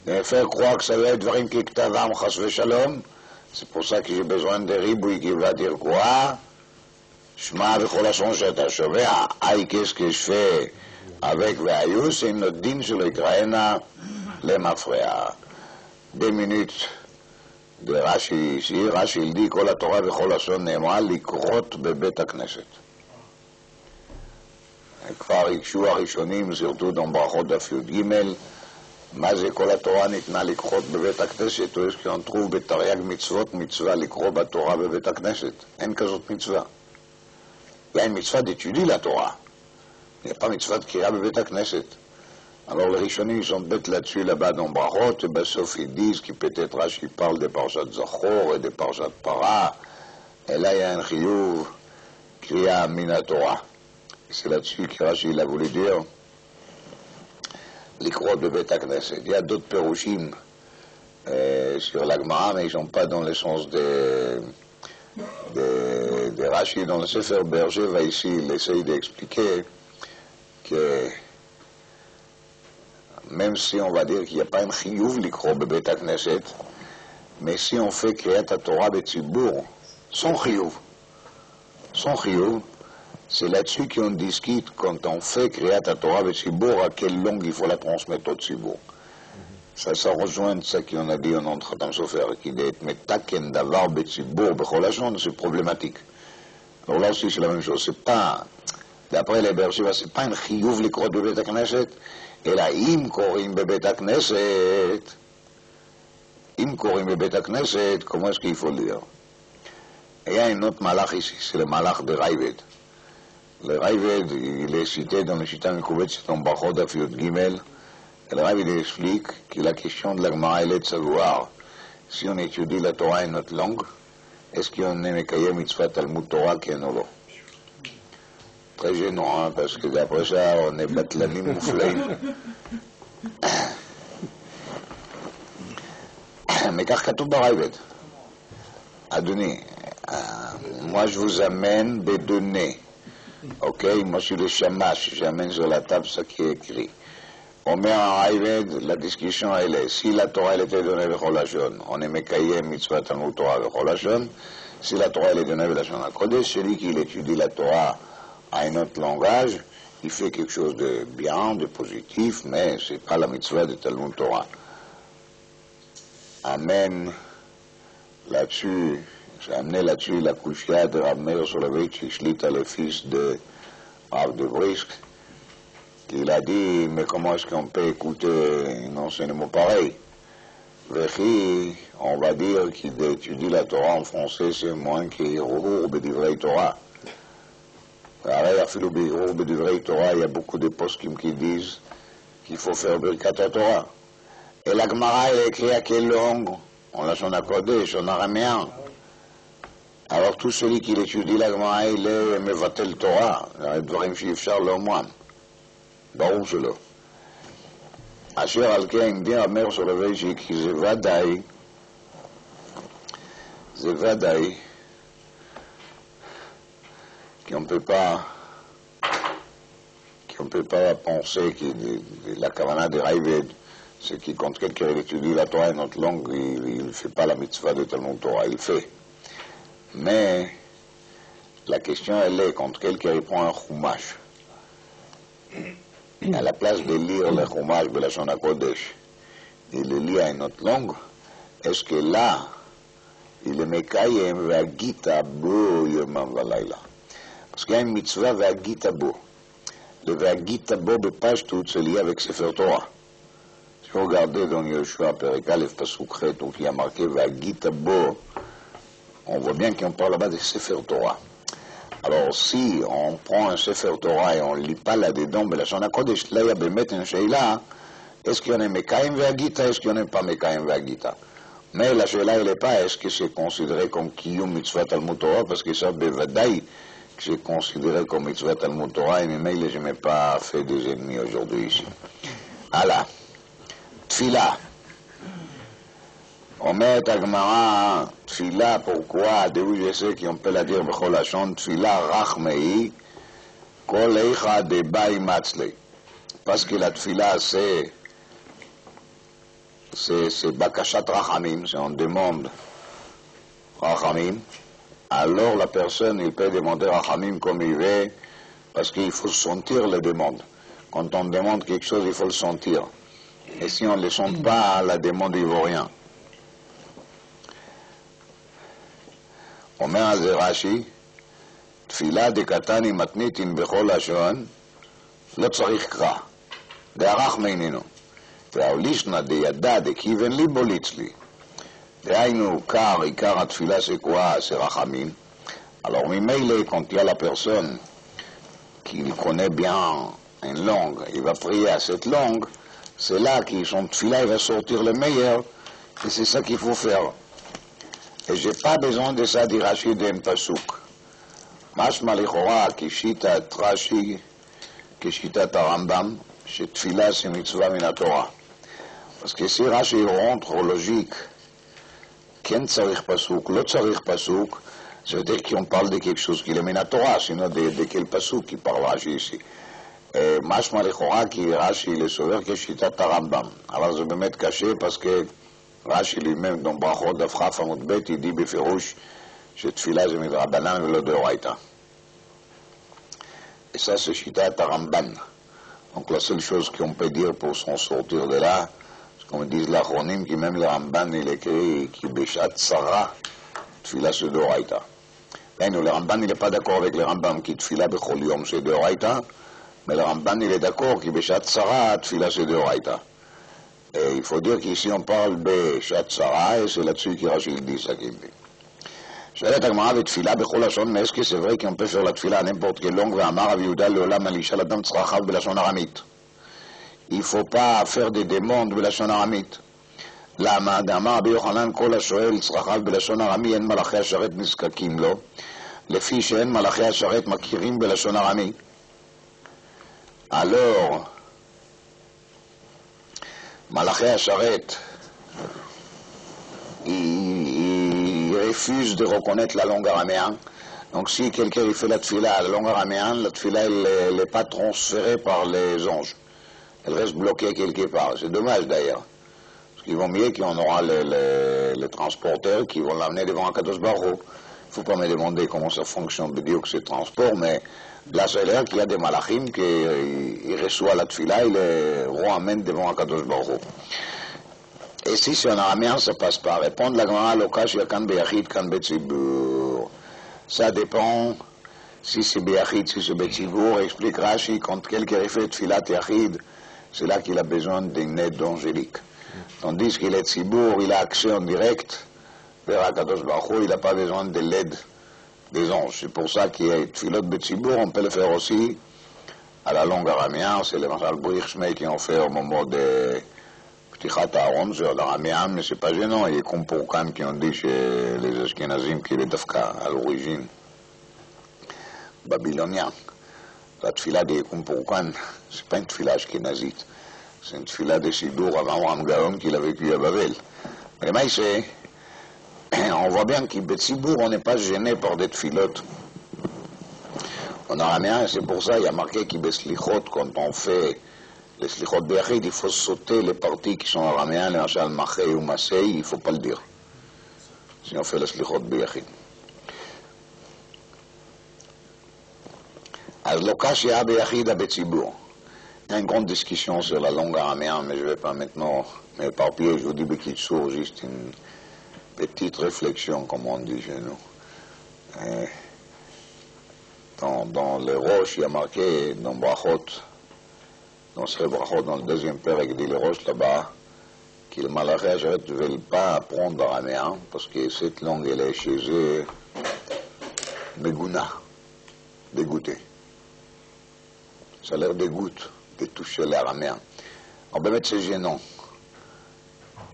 De me faire croire que ça va être דברים ככתבם חס ושלום. C'est pour ça que j'ai besoin de ריבוי qui va dire quoi? שמע בכל לשון שאתה שומע. Qu'est-ce que je fais avec Ve'ayu? C'est notre din sur le Kraena, les mafréa. 2 minutes de Rashi ici. Rashi il dit Kol HaTorah Bechol Lashon Nehemar לקרות בבית הכנסת. כבר הקשו הראשונים, surtout dans ברכות דף י"ג, מה זה כל התורה ניתנה לקרות בבית הכנסת? או יש qu'on trouve בתרי"ג מצוות מצווה לקרוא בתורה בבית הכנסת. אין כזאת מצווה. Il y a une mitzvah d'étudier la Torah. Il n'y a pas mitzvah de Kira Bebet HaKnesset. Alors les Rishonim sont bêtes là-dessus, là-bas dans Brachot, et ben sauf ils disent qu'il peut-être Rashi parle des Parshat Zachor et des Parshat Para, et là il y a un chiyuv, Kriya Mina Torah. C'est là-dessus que Rashi il a voulu dire l'Ikrot Bebet HaKnesset. Il y a d'autres Perushim sur la Gemara, mais ils ne sont pas dans le sens de Rashi. Dans le Sefer Berger va ici, il essaye d'expliquer que même si on va dire qu'il n'y a pas un chiyuv likro bebet HaKnesset, mais si on fait Kriyat HaTorah betzibur, son chiyuv, c'est là-dessus qu'on discute quand on fait Kriyat HaTorah betzibur, à quelle langue il faut la transmettre au tzibur. Ça rejoint ce qu'on a dit en Khatam Sofer, qui dit metaken davar betzibur bechol hashon, c'est problématique. Alors là aussi c'est la même chose, c'est pas, d'après les Bersheva, c'est pas un chiyuv likrot bebet HaKnesset, אלא אם קוראים בבית הכנסת, comment est-ce qu'il faut le dire? Il y a un autre malach ici, c'est le malach de Raïbed. Le Raïved, il est cité dans le Shita Mekouvet, c'est en Bachot Afiot Gimel. Et le Raïved explique que la question de la Gemara, elle est de savoir si on étudie la Torah en notre langue, est-ce qu'on est Mekayem Mitzvah Talmud Torah qu'en ou non? Très gênant, hein, parce que d'après ça, on est batlanim mouflaim. Mais car Katoub Baraïved, Adouni, moi je vous amène des données. Ok, moi je suis le shamash, j'amène sur la table ce qui est écrit. On met en Raïved, la discussion elle est, si la Torah elle était donnée avec Rolachon, on est Mekayem Mitzvah Talmud Torah avec Rolachon. Si la Torah elle est donnée avec la Shana Kodesh, celui qui étudie la Torah à un autre langage, il fait quelque chose de bien, de positif, mais c'est pas la mitzvah de Talmud Torah. Amen. Là-dessus, j'ai amené là-dessus la couchia de Rav Meir Solovitch, qui chlita le fils de Rav de Brisk, qu'il a dit, mais comment est-ce qu'on peut écouter un enseignement pareil? Vechi, on va dire qu'il étudie la Torah en français, c'est moins qu'Irour Bedivrei Torah. Pareil, Afilou Bedivrei Bedivrei Torah, il y a beaucoup de poskim qui disent qu'il faut faire Birkat Torah. Et la Gemara, elle est écrite à quelle langue? On l'a son Kodesh, en araméen. Alors tout celui qui étudie la Gemara, il est Mevatel Torah, דברים שאי אפשר לאומרם. ברור שלא. אשר על כן, דין רב מאיר סולובייצ'יק, כי זה ודאי, qu'on ne peut pas penser que la kavana de Raïved, c'est qui quand quelqu'un étudie la Torah en notre langue, il ne fait pas la mitzvah de Talmud Torah, il fait. Mais la question elle est, quand quelqu'un prend un chumash, à la place de lire le chumash de la Shana Kodesh, il le lit en notre langue, est-ce que là, il est mekayem ve'agita bo yomam valayla? Parce qu'il y a une mitzvah ve'agita bo. Le ve'agita bo de page toute, c'est lié avec Sefer Torah. Si vous regardez dans Yoshua Perikalev Pasukret, donc il y a marqué ve'agita bo, on voit bien qu'on parle là-bas de Sefer Torah. Alors si on prend un Sefer Torah et on ne lit pas là-dedans, mais la Shana Kodesh, là il y a bemet un sheila, est-ce qu'il y en a mekayem ve'agita, est-ce qu'il n'y en a pas mekayem ve'agita? Mais la sheila elle n'est pas, est-ce que c'est considéré comme Kiyum Mitzvah Talmud Torah, parce que ça, bevadaï, c'est considéré comme Mitzvah Talmud Torah, et mais je n'ai pas fait des ennemis aujourd'hui ici. Allah. Tfila. On met à Gemara, Tfila, pourquoi? D'où je sais qu'on peut la dire Bechol Hashon, Tfila Rachmei, Kol Eicha de Bai Matzle. Parce que la Tfila, c'est Bakashat Rachamim, c'est on demande Rachamim. Alors la personne, il peut demander Rachamim comme il veut, parce qu'il faut sentir les demandes. Quand on demande quelque chose, il faut le sentir. Et si on ne le sent pas, la demande, il ne vaut rien. אומר על זה רש"י, תפילה דקתני מתניתין בכל לשון, לא צריך קרא, דערך מעינינו. והאולישנא דידע דכיוון ליבו ליצלי. דהיינו, עיקר התפילה c'est quoi? C'est רחמים. Alors ממילא, quand il y a la personne qui connaît bien une langue, il va prier à cette langue, c'est là que son tfila il va sortir le meilleur, et c'est ça qu'il faut faire. Et j'ai pas besoin de ça dit Rashi d'un pasuk. Mashma lichora kishitat Rashi, kishitat Rambam, שתפילה c'est mitzvah min Torah. Parce que si Rashi rentre en logique, כן צריך פסוק, לא צריך פסוק, ça veut dire qu'on parle de quelque chose qui est min Torah, sinon de quel pasuk qui parle Rashi ici. משמע לכאורה כי רש"י לסובר כשיטת הרמב"ם. אבל זה באמת קשה, parce que רש"י lui-même dans ברכות דף כ' עמוד ב' il dit בפירוש שתפילה זה מדרבנן ולא דאורייתא. Et ça c'est שיטת הרמב"ן. Donc la seule chose qu'on peut dire pour s'en sortir de là, c'est comme disent l'achronim, qui même le Ramban il écrit qui בשעת צרה תפילה c'est דאורייתא. Le Ramban il n'est pas d'accord avec le Rambam qui תפילה בכל יום c'est דאורייתא, mais le Ramban il est d'accord qui בשעת צרה תפילה c'est דאורייתא. Et il faut dire qu'ici on parle בשעת צרה, et c'est là-dessus qu'il dit ça qu'il dit. שואלת הגמרא ותפילה בכל לשון, mais est-ce que c'est vrai qu'on peut faire la tefila à n'importe quelle langue, ואמר רבי יהודה לעולם על אישה לאדם צרכיו בלשון ארמית. Il ne faut pas faire des demandes בלשון ארמית. למה? דאמר רבי יוחנן כל השואל צרכיו בלשון ארמי, אין מלאכי השרת נזקקים לו, לפי שאין מלאכי השרת מכירים בלשון ארמי. Alors, מלאכי השרת, il refuse de reconnaître la langue araméenne. Donc si quelqu'un fait la tefila à la langue araméenne, la tefila elle n'est pas transférée par les anges. Elle reste bloquée quelque part. C'est dommage d'ailleurs. Parce qu'il vaut mieux qu'on aura les transporteurs qui vont l'amener devant Akadosh Baruch Hu. Il ne faut pas me demander comment ça fonctionne de dire que c'est transport, mais là c'est l'air qu'il y a des malachim qui reçoivent la tefila et les ramènent devant Akadosh Baruch Hu. Et si c'est en araméen, ça passe pas. Répondre la Gemara lokash yakan beyachid kan betzibur. Ça dépend si c'est beyachid, si c'est betzibur. Explique Rashi, quand quelqu'un fait tfilat yachid, c'est là qu'il a besoin d'une aide angélique. Tandis qu'il est tzibur, il a accès en direct vers Akadosh Baruch Hu, il n'a pas besoin de l'aide des anges. C'est pour ça qu'il y a tfilat betzibur, on peut le faire aussi à la langue araméenne. C'est les Mashal Brich Shmei qui ont fait au moment de Ptichat Aaron, c'est l'araméen, mais c'est pas gênant. Il y a comme pour Khan qui ont dit chez les Ashkenazim qu'il est d'Afka à l'origine babylonien. La tefila de Kumpurkan, c'est pas une tefila ashkenazite, c'est une tefila de Sidour avant Ram Gaon qu'il a vécu à Babel. Mais c'est, on voit bien qu'à Betsibour, on n'est pas gêné par des tefilotes. En araméen, c'est pour ça qu'il y a marqué qu'Ibeslichot, quand on fait les slichot beyachid, il faut sauter les parties qui sont araméens, les machal machei ou masei, il ne faut pas le dire. Si on fait les slichot beyachid. Alors, lokash ya beyachid à betzibur. Il y a une grande discussion sur la langue araméenne, mais je ne vais pas maintenant m'éparpiller. Je vous dis bekitsour, juste une petite réflexion, comme on dit chez nous. Dans les roches, il y a marqué, dans Brachot, dans le deuxième père, il dit les roches là-bas, que les malachés ne veulent pas apprendre araméen, parce que cette langue, elle est chez eux, Megouna, dégoûtée. Ça leur dégoûte de toucher l'araméen. En fait, c'est gênant,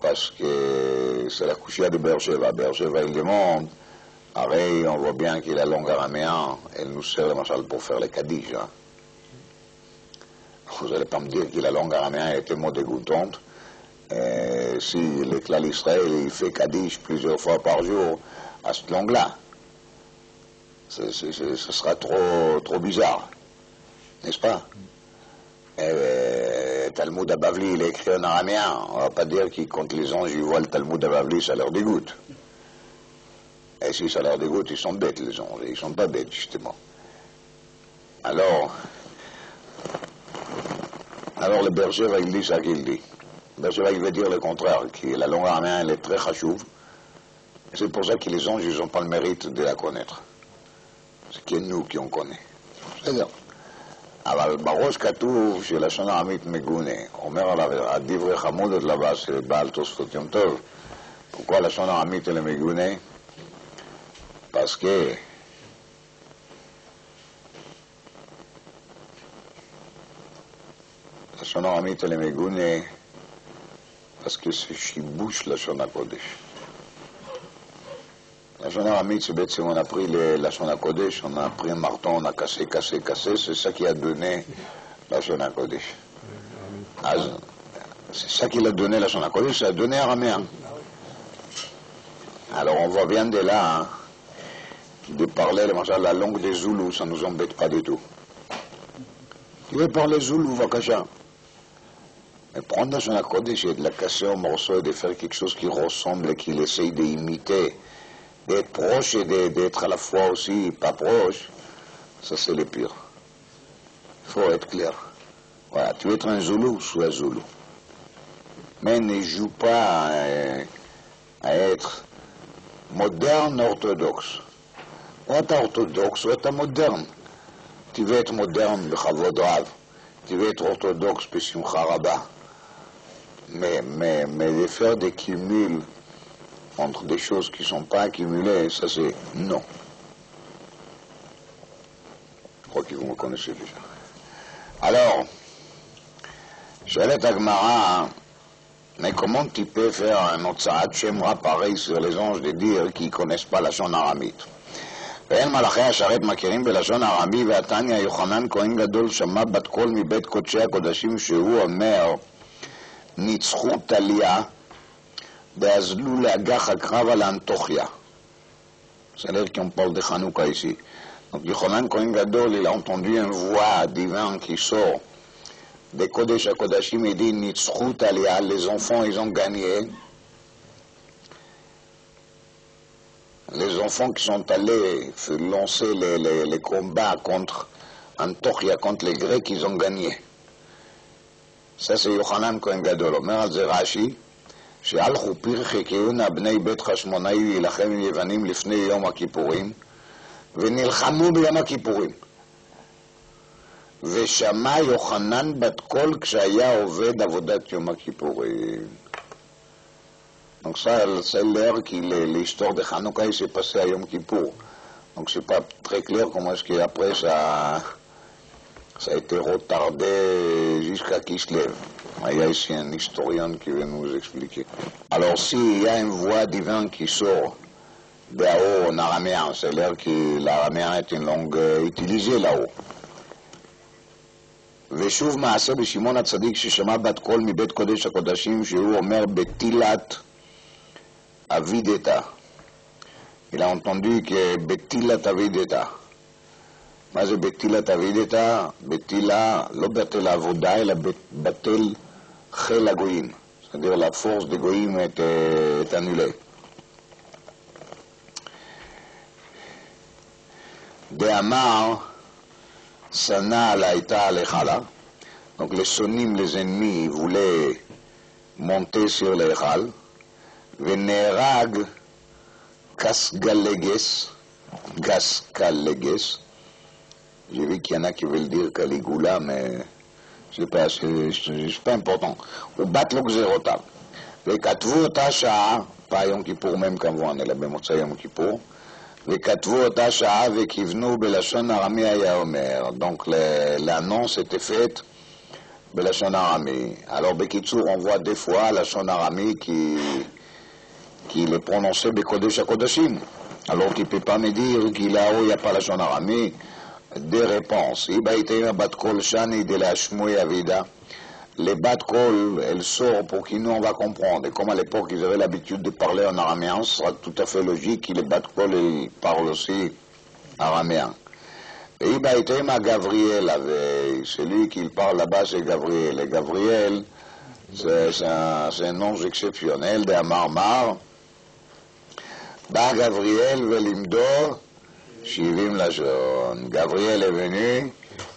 parce que c'est la couchia de Beersheba. Beersheba, il demande, arrête, on voit bien que la langue araméenne, elle nous sert, le pour faire les kaddish. Hein. Vous n'allez pas me dire que la langue araméenne est tellement dégoûtante. Si le clan Israël il fait Kaddish plusieurs fois par jour à cette langue-là, ce sera trop bizarre, n'est-ce pas? Talmud à Bavli, il est écrit en araméen. On ne va pas dire que quand les anges ils voient le Talmud à Bavli, ça leur dégoûte. Et si ça leur dégoûte, ils sont bêtes, les anges. Ils ne sont pas bêtes, justement. Alors le berger il dit ça qu'il dit. Le berger il veut dire le contraire, que la langue araméenne elle est très chachouv. C'est pour ça que les anges ils n'ont pas le mérite de la connaître. C'est que nous qui on connaît. C'est-à-dire, אבל בראש כתוב שלשון העמית מגונה. אומר עליו, הדברי חמודות לבא של בעל תוספות יום טוב. pourquoi לשון העמית elle est מגונה? parce que לשון העמית elle est מגונה parce que c'est שיבוש לשון הקודש. לשון הארמית c'est בעצם on a pris לשון הקודש, on a pris un marteau, on a cassé, c'est ça qui a donné לשון הקודש. אז c'est ça qui a donné לשון הקודש, ça a donné araméen. Alors on voit bien de là, hein, de parler la langue des Zoulous, ça ne nous embête pas du tout. Tu veux parler Zoulou, Vakasha. Mais prendre לשון הקודש et de la casser en morceaux et de faire quelque chose qui ressemble et qu'il essaye d'imiter, d'être proche et d'être à la fois aussi pas proche, ça c'est le pire. Il faut être clair. Voilà, tu veux être un Zoulou, sois Zoulou. Mais ne joue pas à être moderne orthodoxe. Ou être orthodoxe, ou être moderne. Tu veux être moderne, bechavod rav. Tu veux être orthodoxe, besimcha rabba. Mais de faire des cumuls entre des choses qui ne sont pas accumulées, ça c'est non. Je crois que vous me connaissez déjà. Alors, j'allais à Gemara, mais comment tu peux faire un Otsaat Shemra pareil sur les anges de dire qu'ils ne connaissent pas la Shon aramite? ואין מלאכי השרת מכירים בלשון ארמי, והתניא יוחנן כהן גדול שמע בת קול מבית קודשי הקודשים שהוא אומר ניצחו טליה ואזלו לאגח הקרב על האנטוכיה. C'est-à-dire qu'on parle de Hanouka ici. Donc Yochanan Kohen Gadol, il a entendu une voix divine qui sort des Kodesh HaKodashim et dit Nitzchut Aliyah, les enfants ils ont gagné. Les enfants qui sont allés lancer les combats contre Antochia, contre les Grecs, ils ont gagné. Ça c'est Yochanan Kohen Gadol. אומר על זה רש"י, שהלכו פרחי כהונה בני בית חשמונאי להילחם עם יוונים לפני יום הכיפורים, ונלחמו ביום הכיפורים. ושמע יוחנן בת קול כשהיה עובד עבודת יום הכיפורים. Donc ça, c'est l'air que l'histoire de Hanouka s'est passée à Yom Kippour. Donc c'est pas très clair comment est-ce qu'après ça a été retardé jusqu'à Kislev. Il y a ici un historien qui va nous expliquer. Alors s'il y a une voix divine qui sort de là-haut en araméen, c'est l'air que l'araméen est une langue utilisée là-haut. ושוב מעשה בשמעון הצדיק ששמע בת קול מבית קודש הקודשים שהוא אומר בתילת אבידתה. Il a entendu que בתילת אבידתה. מה זה בתילת אבידתה? בתילה, לא בטל העבודה, אלא בטל חיל הגויים. c'est-à-dire la force des goyim est annulée. דאמר Sana laïta al-Echala. Donc les sonim, les ennemis, voulaient monter sur l'Echal. Venerag Kasgaleges. J'ai vu qu'il y en a qui veulent dire Caligula, mais c'est pas important. Ou Batlok Zerotav. Les Katvu Tasha, pas Yom Kippour même quand on est là, mais Yom Kippour. וכתבו אותה שעה וכיוונו בלשון ארמי היה אומר. Donc l'annonce était faite בלשון ארמי. Alors בקיצור on voit des fois לשון ארמי qui est prononcé בקודש הקודשים. Alors tu ne peux pas me dire qu'il n'y a pas לשון ארמי. Des réponses. אם הייתם בת קול שני דלהשמוי אבידה. Les bat kol, elles sortent pour que nous on va comprendre. Et comme à l'époque ils avaient l'habitude de parler en araméen, ce sera tout à fait logique que les bat kol ils parlent aussi araméen. Et Ibaïtem Gabriel avait, celui qui parle là-bas c'est Gabriel. Et Gabriel, c'est un nom exceptionnel de Marmar. Bah Gabriel velimdo Shivim Lajon. Gabriel est venu,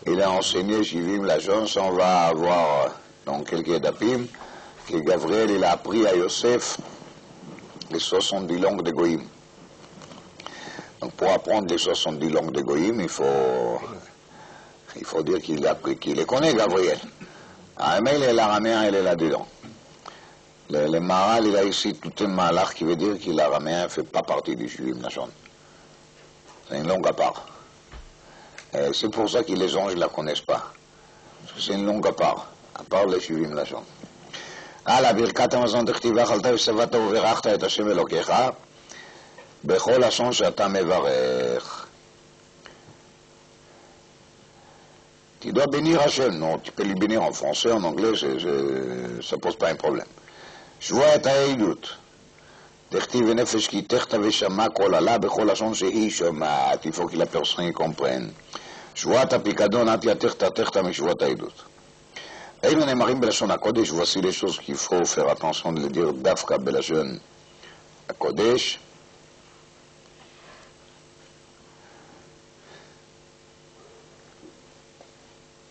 il a enseigné Shivim Lajon, on va avoir dans quelques dapim, que Gabriel il a appris à Yosef les 70 langues de Goïm. Donc pour apprendre les 70 langues de Goïm, il faut dire qu'il les connaît, Gabriel. Mais l'araméen, il est là-dedans. Le Maral, il a ici tout un malach qui veut dire que l'araméen ne fait pas partie du Shivim Lachon. C'est une langue à part. C'est pour ça que les anges ne la connaissent pas. Parce que c'est une langue à part les Shivim Lachon. הלאה, ברכת המזון תכתיבה אכלת ושבעת וברכת את השם אלוקיך בכל לשון שאתה מברך. Tu dois bénir Hachem. Non, tu peux lui bénir en français, en anglais, ça pose pas un problème. שבועת העדות. תכתיב ונפש כי תכתב ושמע כל עלה בכל לשון שהיא שומעת. Il faut que la personne comprenne. שבועת הפיקדון את תכתב משבועת העדות. אם נאמרים בלשון הקודש, voici les choses qu'il faut faire attention de les dire דווקא בלשון הקודש.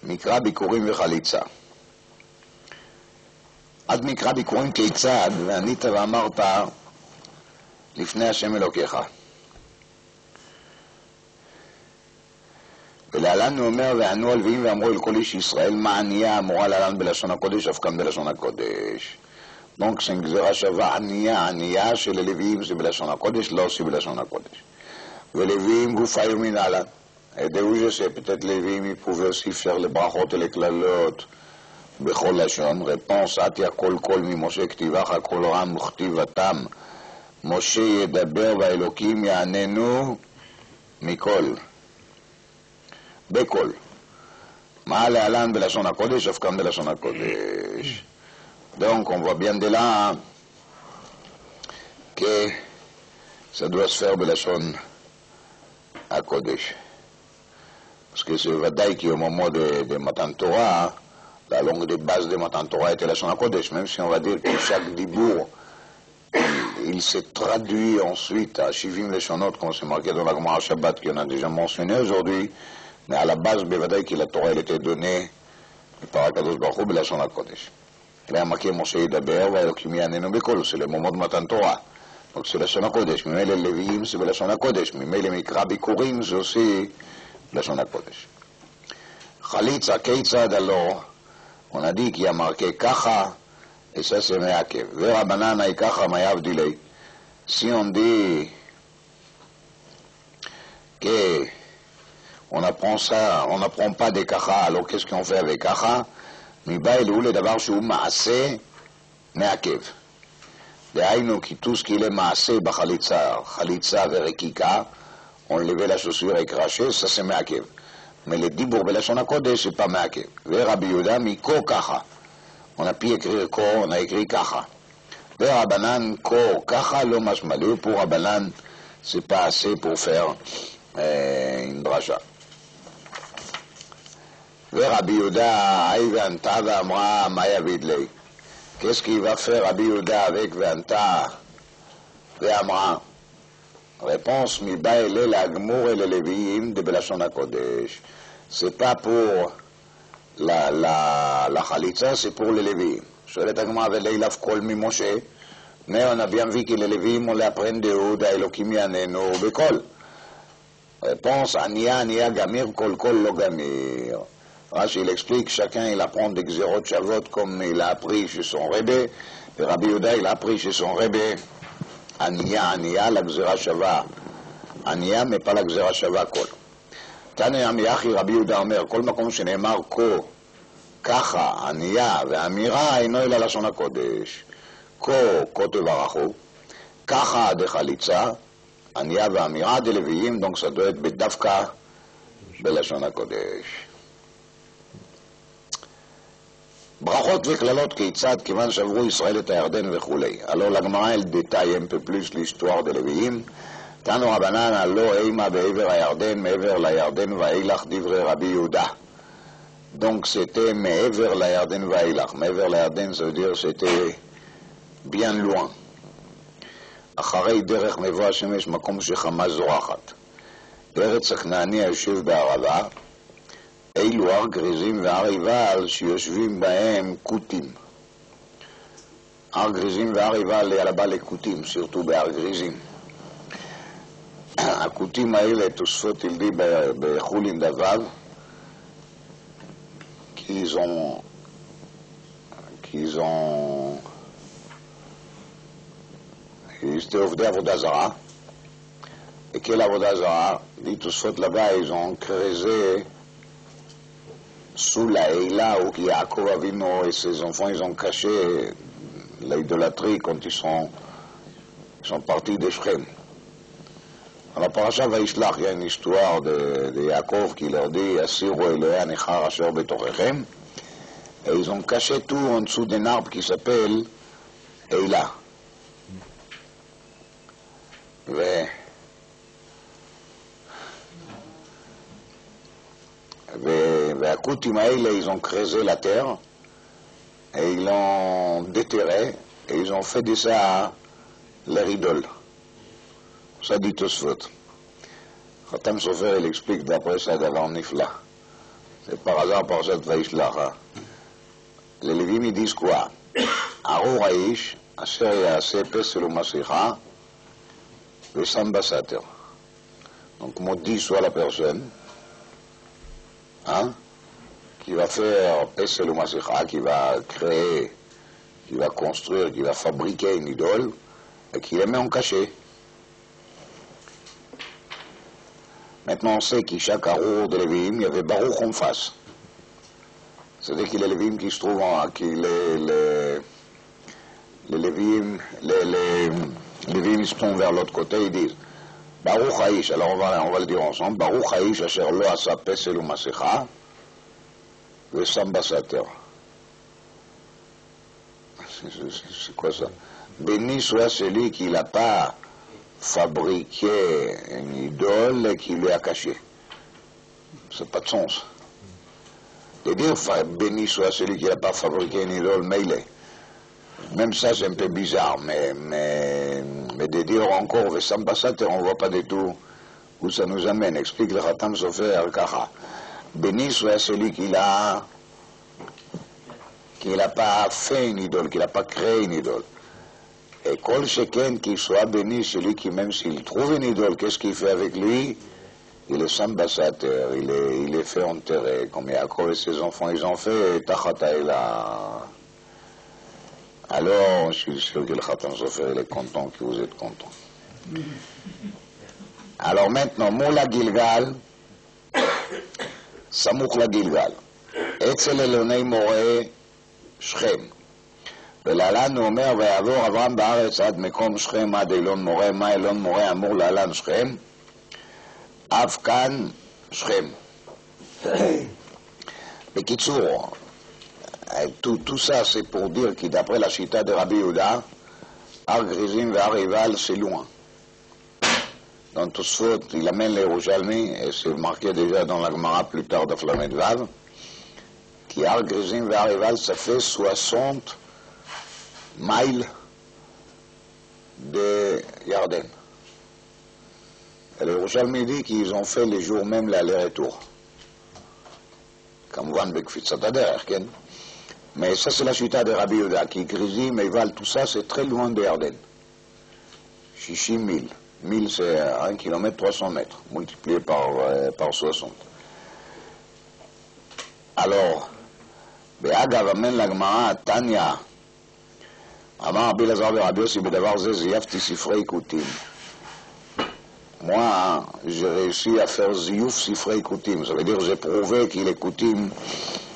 מקרא ביקורים וחליצה. עד מקרא ביקורים כיצד, וענית ואמרת לפני השם אלוקיך. ולהלן הוא אומר, וענו הלוויים ואמרו אל כל איש ישראל, מה ענייה אמורה להלן בלשון הקודש, אף כאן בלשון הקודש. Donc c'est une gzera shava ania chez les Lévi'im, c'est Belashon HaKodesh, là aussi Belashon HaKodesh. Les Lévi'im, Goufa Yuminala. Et de où je sais, peut-être les Lévi'im, ils pouvaient aussi faire les brachot et les klalot, Bechol Lashon. Réponse, Atia Kol Kol mi Moshe Ktivach Kol Ram Uchtivatam. Moshe Yedaber Vaelokim Ya'anenu Mikol. Bekol. Ma'ale Alan Belashon HaKodesh, Afkam Belashon HaKodesh. Donc on voit bien de là que ça doit se faire Belashon HaKodesh. Parce que c'est Vadaï qui au moment de Matan Torah, la langue de base de Matan Torah était Belashon HaKodesh, même si on va dire que chaque dibour, il s'est traduit ensuite à Shivim Leshonot, comme c'est marqué dans la Gemara Shabbat, qu'on a déjà mentionné aujourd'hui, mais à la base, Bevadaï, que la Torah elle était donnée par Akadosh Baruch Hu Belashon HaKodesh. Là, marqué Moshe Yedaber, Vaelokim Ya'anenu Bekol, c'est le moment de Matan Torah. Donc c'est Belashon HaKodesh. Mais les Lévi'im, c'est Belashon HaKodesh. Mais les Mikra Bikurim, c'est aussi Belashon HaKodesh. Chalitza, Keitzad, alors, on a dit qu'il y a marqué Kacha, et ça c'est Meakev. Vera Banana et Kacha, Mayav Dilei. Si on dit que on apprend ça, on n'apprend pas des Kacha, alors qu'est-ce qu'on fait avec Kacha? מבעל הוא לדבר שהוא מעשה מעכב. דהיינו כי tout ce qui est מעשה בחליצה, חליצה ורקיקה, on levait la chaussure et craché, ça c'est מעכב. Mais le dibour בלשון הקודש c'est pas מעכב. ורבי יהודה מכה ככה. On a pu écrire כה, on a écrit ככה. ורבנן כה ככה לא משמע. Pour רבנן c'est pas assez pour faire une dracha. ורבי יהודה, היי וענתה ואמרה, מה יביד לי? Qu'est-ce qu'il va faire Rabbi Yehuda avec וענתה ואמרה? Réponse, מבא אלה להגמור אלה לוויים דבלשון הקודש. C'est pas pour la חליצה, c'est pour les Lévi'im. שואלת הגמרא ולילף קול ממשה, mais on a bien vu que les Lévi'im on les apprend de Yehuda, אלוקים יעננו בקול. Réponse, עניה עניה גמיר, קול קול לא גמיר. Rashi il explique, chacun il apprend des Xerot Shavot comme il a appris chez son Rebbe, et Rabbi Yehuda il a appris chez son Rebbe, Aniya, Aniya, la Xera Shava, Aniya, mais pas la Xera Shava Kol. Tanu Yamiyachi, Rabbi Yehuda Omer, Kol Makom Shenemar Ko, Kacha, Aniya, Ve'amira, Eno ila Lashon HaKodesh, Ko Tevarachu, Kacha de Chalitza, Aniya Ve'amira de Leviim, donc ça doit être Bedavka, Belashon HaKodesh. ברכות וקללות כיצד כיוון שעברו ישראל את הירדן וכולי. הלא לגמרא אל דתאי un peu plus l'histoire de לוויים. תנו רבנן הלא אימה בעבר הירדן מעבר לירדן ואילך דברי רבי יהודה. Donc c'était מעבר לירדן ואילך. מעבר לירדן ça veut dire c'était bien loin. אחרי דרך מבוא השמש מקום שחמה זורחת. ארץ הכנעני היושב בערבה. אילו הר גריזים והר עיבל שיושבים בהם כותים. הר גריזים והר עיבל ילבה לכותים, surtout בהר גריזים. הכותים האלה תוספות תלדי בחולין דבב, כי c'était עובדי עבודה זרה, וכל עבודה זרה, dit תוספות là-bas, ils ont creusé sous la Eila où Yaakov Avinu et ses enfants ils ont caché l'idolâtrie quand ils sont partis de Shrem. Dans la parasha Vaishlach, il y a une histoire de Yaakov qui leur dit Asiru Elohei Anichar Asher Betochechem, et ils ont caché tout en dessous d'un arbre qui s'appelle Eila. והכותים האלה, ils ont creusé la terre et ils l'ont déterré et ils ont fait de ça leur idole. Ça dit Tosfot. Khatam Sofer il explique d'après ça d'avant Nifla. C'est par hasard par cette Vaishlach. Les Lévim ils disent quoi? Arur Aish, Asher Yaaseh Pesel u'Masicha, Vesam Basater. Donc maudit soit la personne qui va faire Pesel u'Masicha, qui va créer qui va construire, qui va fabriquer une idole, et qui les met en cachet. Maintenant, on sait qu'à chaque Arour de Lévim, il y avait Baruch en face. C'est-à-dire que les Lévim qui se trouvent en... les Lévim se tournent vers l'autre côté, ils disent Baruch Haïsh, alors on va le dire ensemble, Baruch Haïsh asher lo asa pesel u'masecha ve'sam basater. C'est quoi ça? Béni soit celui qui n'a pas fabriqué une idole et qui lui a caché. Ça n'a pas de sens. De dire béni soit celui qui n'a pas fabriqué une idole, mais il est. Même ça, c'est un peu bizarre, mais de dire encore, Vessam Bassater, on ne voit pas du tout où ça nous amène. Explique le Khatam Sofer Al-Kaha. Béni soit celui qui n'a pas fait une idole, qui n'a pas créé une idole. Et Kol Sheken, qu'il soit béni, celui qui, même s'il trouve une idole, qu'est-ce qu'il fait avec lui? Il est Sambassater, il est fait enterrer, comme Yaakov et ses enfants, ils ont fait Tachataïla. Alors, je suis sûr que le Khatam Sofer, il est content que vous êtes content. Alors maintenant, Moula Gilgal, Samouk la Gilgal, Etzel Elonei Moreh, Shchem. ולהלן הוא אומר, ויעבור אברהם בארץ עד מקום שכם עד אילון מורה, מה אילון מורה אמור להלן שכם? אף כאן שכם. בקיצור, tout ça c'est pour dire que d'après la chita de Rabbi Yehuda, Har Grizim et Har Eival c'est loin. Dans Tosfot, il amène les Yerushalmi, et c'est marqué déjà dans la Gemara plus tard de Flamet Vav, qui Har Grizim et Har Eival ça fait 60 miles de Yarden. Et le Yerushalmi dit qu'ils ont fait les jours même l'aller-retour. Comme Van Bekfitzatader, mais ça c'est la chita de Rabbi Yehuda, qui Grizim, Eival, tout ça c'est très loin de Yarden. 60 000. 1000 c'est 1 km 300 mètres, multiplié par 60. Alors, Be'agav amène la Gemara, Tanya, Amar Rabbi Lazar de Rabbi Yossi, Bedavar Zé, Ziyafti Sifrei Kutim. Moi, j'ai réussi à faire Ziyuf Sifrei Kutim. Ça veut dire, j'ai prouvé qu'il est Kutim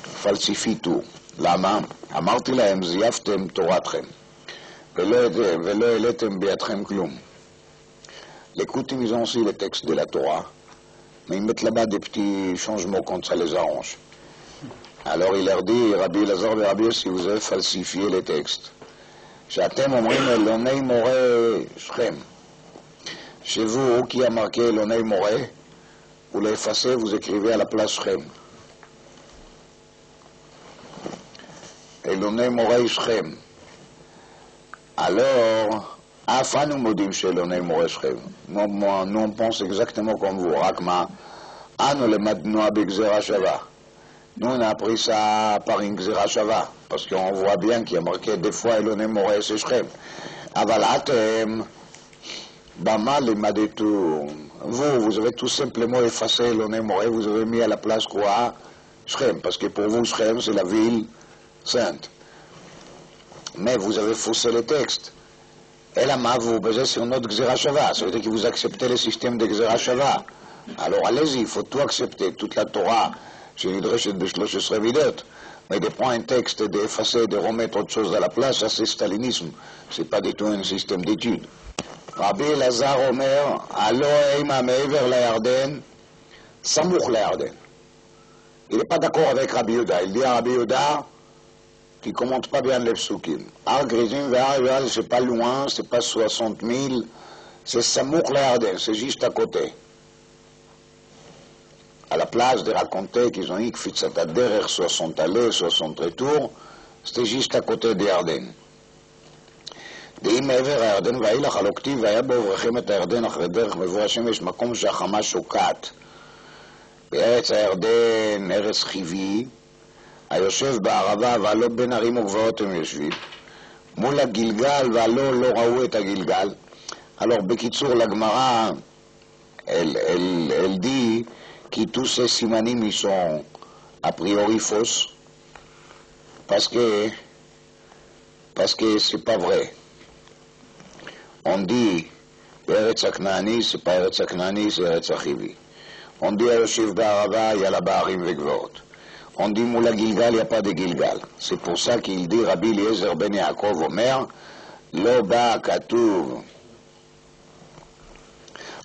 falsifie tout. Lama, Amarti lahem, Ziyaftem Toratchem. Velo eletem beatrem klum. Les Koutim, ils ont aussi les textes de la Torah, mais ils mettent là-bas des petits changements quand ça les arrange. Alors il leur dit, Rabbi Lazar et Rabbi Yossi, vous avez falsifié les textes. J'attends omrim Elonei Moreh Shchem. Chez vous, qui a marqué Elonei Moreh, vous l'effacez, vous écrivez à la place Shchem. Elonei Moreh Shchem. Alors, Afanu modim Elonei Moreh Shchem. Nous on pense exactement comme vous. Rakma, Anu le madnoa b'gzera shava. Nous on a appris ça par une gzera shava, parce qu'on voit bien qu'il y a marqué des fois Elonei Moreh c'est Shchem. Aval atem, bama le madetu. Vous avez tout simplement effacé Elonei Moreh, vous avez mis à la place quoi? Shchem, parce que pour vous Shchem c'est la ville sainte. Mais vous avez faussé le texte. Et là, vous basez sur notre Gzera Shava. Ça veut dire que vous acceptez le système de Gzera Shava. Alors allez-y, il faut tout accepter. Toute la Torah, chez l'Idreshet Beshlosh Srevidot. Mais de prendre un texte, d'effacer, de remettre autre chose à la place, ça c'est stalinisme. C'est pas du tout un système d'étude. Rabbi Lazar Omer, Alo Eima Me'ever la Yarden, Samouch la Yarden. Il n'est pas d'accord avec Rabbi Yehuda. Il dit à Rabbi Yehuda, qui ne commente pas bien les psukim. Har Grizim Har Eival, c'est pas loin, c'est pas 60 000, c'est Samouk la Yarden, c'est juste à côté. À la place de raconter qu'ils ont eu Kfitzatader, 60 allées, 60 retours, c'était juste à côté de Yarden. דהים מעבר הירדן ואילך על עוקתי והיה בו וברכים את הירדן אחרי דרך מבוא השמש מקום שהחמה שוקעת. בארץ הירדן, ארץ חיבי, היושב בערבה והלא בין ערים וגבעות הם יושבים, מול הגלגל והלא לא ראו את הגלגל. Alors, בקיצור, לגמרא, elle dit que tous ces simanim ils sont a priori fausses, parce que parce que c'est pas vrai. On dit Eretz HaKna'ani, c'est pas Eretz HaKna'ani, c'est Eretz HaChivi. On dit Ayoshev Ba'arava, il y a la Ba'arim Vegvot. On dit Moula Gilgal, il n'y a pas de Gilgal. C'est pour ça qu'il dit Rabbi Eliezer ben Yaakov Omer, Lo Ba Katuv.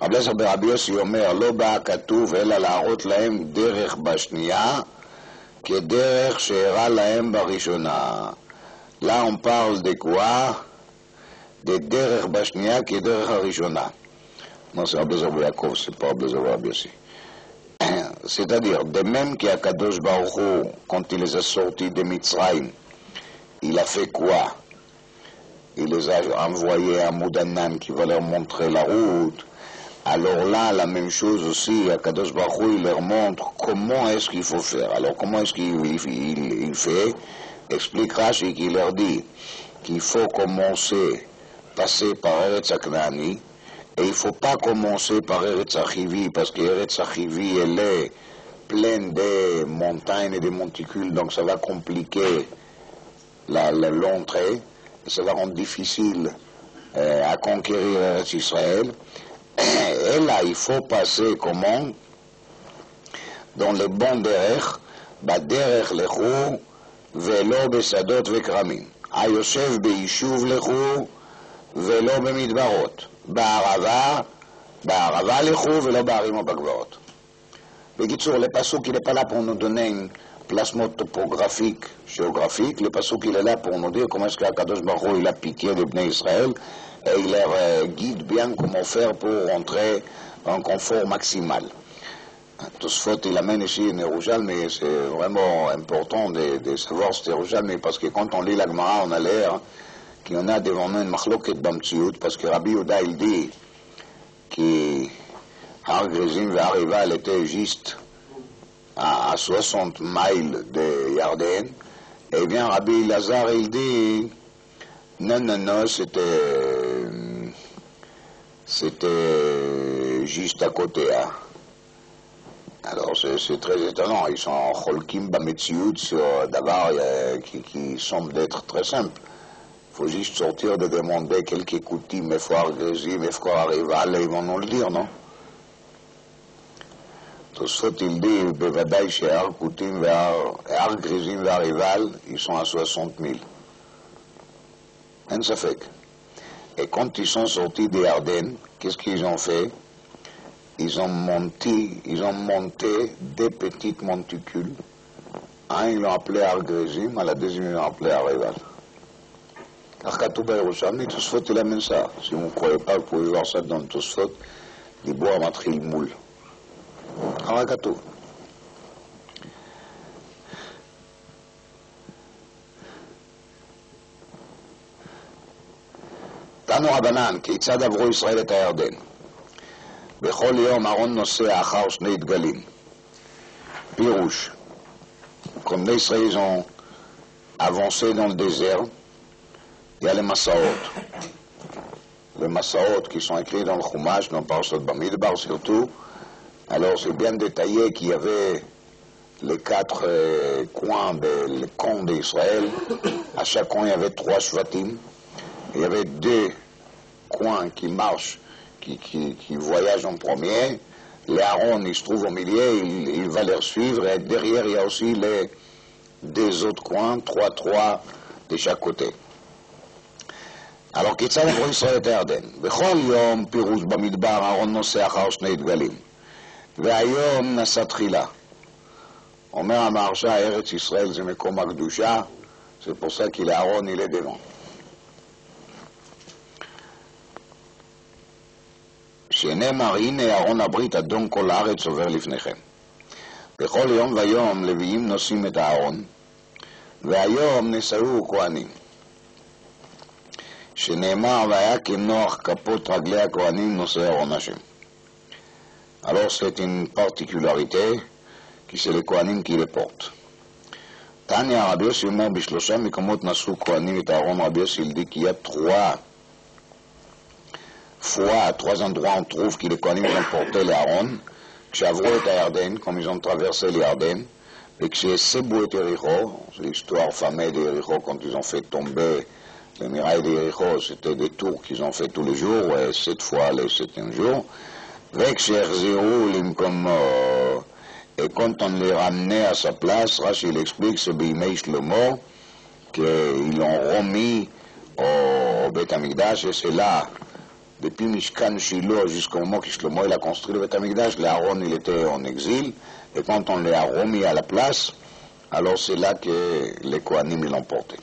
רבי אליעזר ברבי יוסי אומר, לא בא הכתוב אלא להראות להם דרך בשנייה כדרך שהראה להם בראשונה. Là on parle de quoi? De דרך בשנייה כדרך הראשונה. Non, c'est רבי אליעזר ביעקב, c'est pas רבי אליעזר ברבי יוסי. C'est-à-dire, de même qu'Akadosh Baruch Hu, quand il les a sortis de Mitzrayim, il a fait quoi? Il les a envoyés à Moudanan qui va leur montrer la route. Alors là, la même chose aussi, Akadosh Baruch Hu, il leur montre comment est-ce qu'il faut faire. Alors comment est-ce qu'il fait? Explique Rashi qu'il leur dit qu'il faut commencer, passer par Eretz HaKna'ani, et il ne faut pas commencer par Eretz HaChivi, parce que Eretz HaChivi, elle est pleine de montagnes et de monticules, donc ça va compliquer l'entrée, et ça va rendre difficile à conquérir Eretz Israël. Et là, il faut passer comment? Dans le bon derech, בדרך לכו ולא בשדות וכרמים. היושב ביישוב לכו ולא במדברות. בערבה לכו ולא בערים או בגבעות. בקיצור, le pasuk il n'est pas là pour nous donner un placement topographique, géographique. Le pasuk il est là pour nous dire comment est-ce qu'Akadosh Baruch Hu il a piqué de Bnei Israël et il leur guide bien comment faire pour rentrer en confort maximal. Tosfot il amène ici une Yerushalmi, c'est vraiment important de savoir ce Yerushalmi, parce que quand on lit la Gemara, on a l'air qu'il y en a devant nous une machloket b'amtziut, parce que Rabbi Yehuda il dit que Har Gerizim et Har Eival étaient juste à 60 miles de Yarden, et bien Rabbi Lazar il dit non, c'était juste à côté. Hein. Alors c'est très étonnant, ils sont cholkim b'metziut sur d'abord qui semble d'être très simple. Il faut juste sortir de demander quelques coutumes, il faut Gerizim, il faut Har Eival, et ils vont nous le dire, non? Tosfot il dit, bevadaï chez Har Coutim, Har Gerizim et Har Eival, ils sont à 60 000. Un safek. Et quand ils sont sortis des Ardennes, qu'est-ce qu'ils ont fait? Ils ont monté des petites monticules. Un, ils l'ont appelé Har Gerizim, à la deuxième, ils l'ont appelé Har Eival. Arkatou Yerushalmi, Tosfot, il amène ça. Si vous ne croyez pas, vous pouvez voir ça dans Tosfot, Dibour Matril Moul. Arkatou. תנו רבנן, כיצד עברו ישראל את הירדן? בכל יום אהרון נוסע אחר שני דגלים. פירוש, comme les Israéliens ont avancé dans le désert, il y a les Massaot. Les Massaot qui sont écrits dans le Chumash, dans Parashat Bamidbar surtout. Alors c'est bien détaillé qu'il y avait les 4 coins des camps d'Israël. À chaque coin il y avait 3 shvatim. Il y avait 2 coins qui marchent, qui voyagent en premier. L'Aaron, il se trouve au milieu, il va les suivre. Et derrière, il y a aussi les 2 autres coins, 3 de chaque côté. Alors, כיצד עברו ישראל את הירדן? בכל יום פירוש במדבר אהרון נוסע אחר 2 דגלים. והיום נסע תחילה. אומר המהרש"א, ארץ ישראל זה מקום הקדושה, c'est pour ça qu'il est Aaron, il est devant. שנאמר, הנה אהרון הברית אדום כל הארץ עובר לפניכם. בכל יום ויום לוויים נושאים את הארון, והיום נשאו כהנים. שנאמר, והיה כנוח כפות רגלי הכהנים נושא ארון השם. Alors c'est une particularité qui c'est les Kohanim qui les portent. Tania Rabbi Yossi אומר, בשלושה מקומות נשאו כהנים את הארון. Rabbi Yossi il dit qu'il y a 3 fois, à 3 endroits, on trouve que les Kohanim ont porté les Aaron, כשעברו את הירדן, comme ils ont traversé les Yarden, et כשהסבו את יריחו, c'est l'histoire fameuse de Yericho, quand ils ont fait tomber Les murailles d'Éricho, c'était des tours qu'ils ont fait tous les jours, et 7 fois les 7e jour. Et quand on les ramenait à sa place, Rashi il explique, c'est Bimei Shlomo, qu'ils l'ont remis au Beth Amikdash, et c'est là, depuis Mishkan Shiloh jusqu'au moment que Shlomo il a construit le Beth Amikdash, l'Aaron il était en exil, et quand on les a remis à la place, alors c'est là que les Kohanim l'ont porté.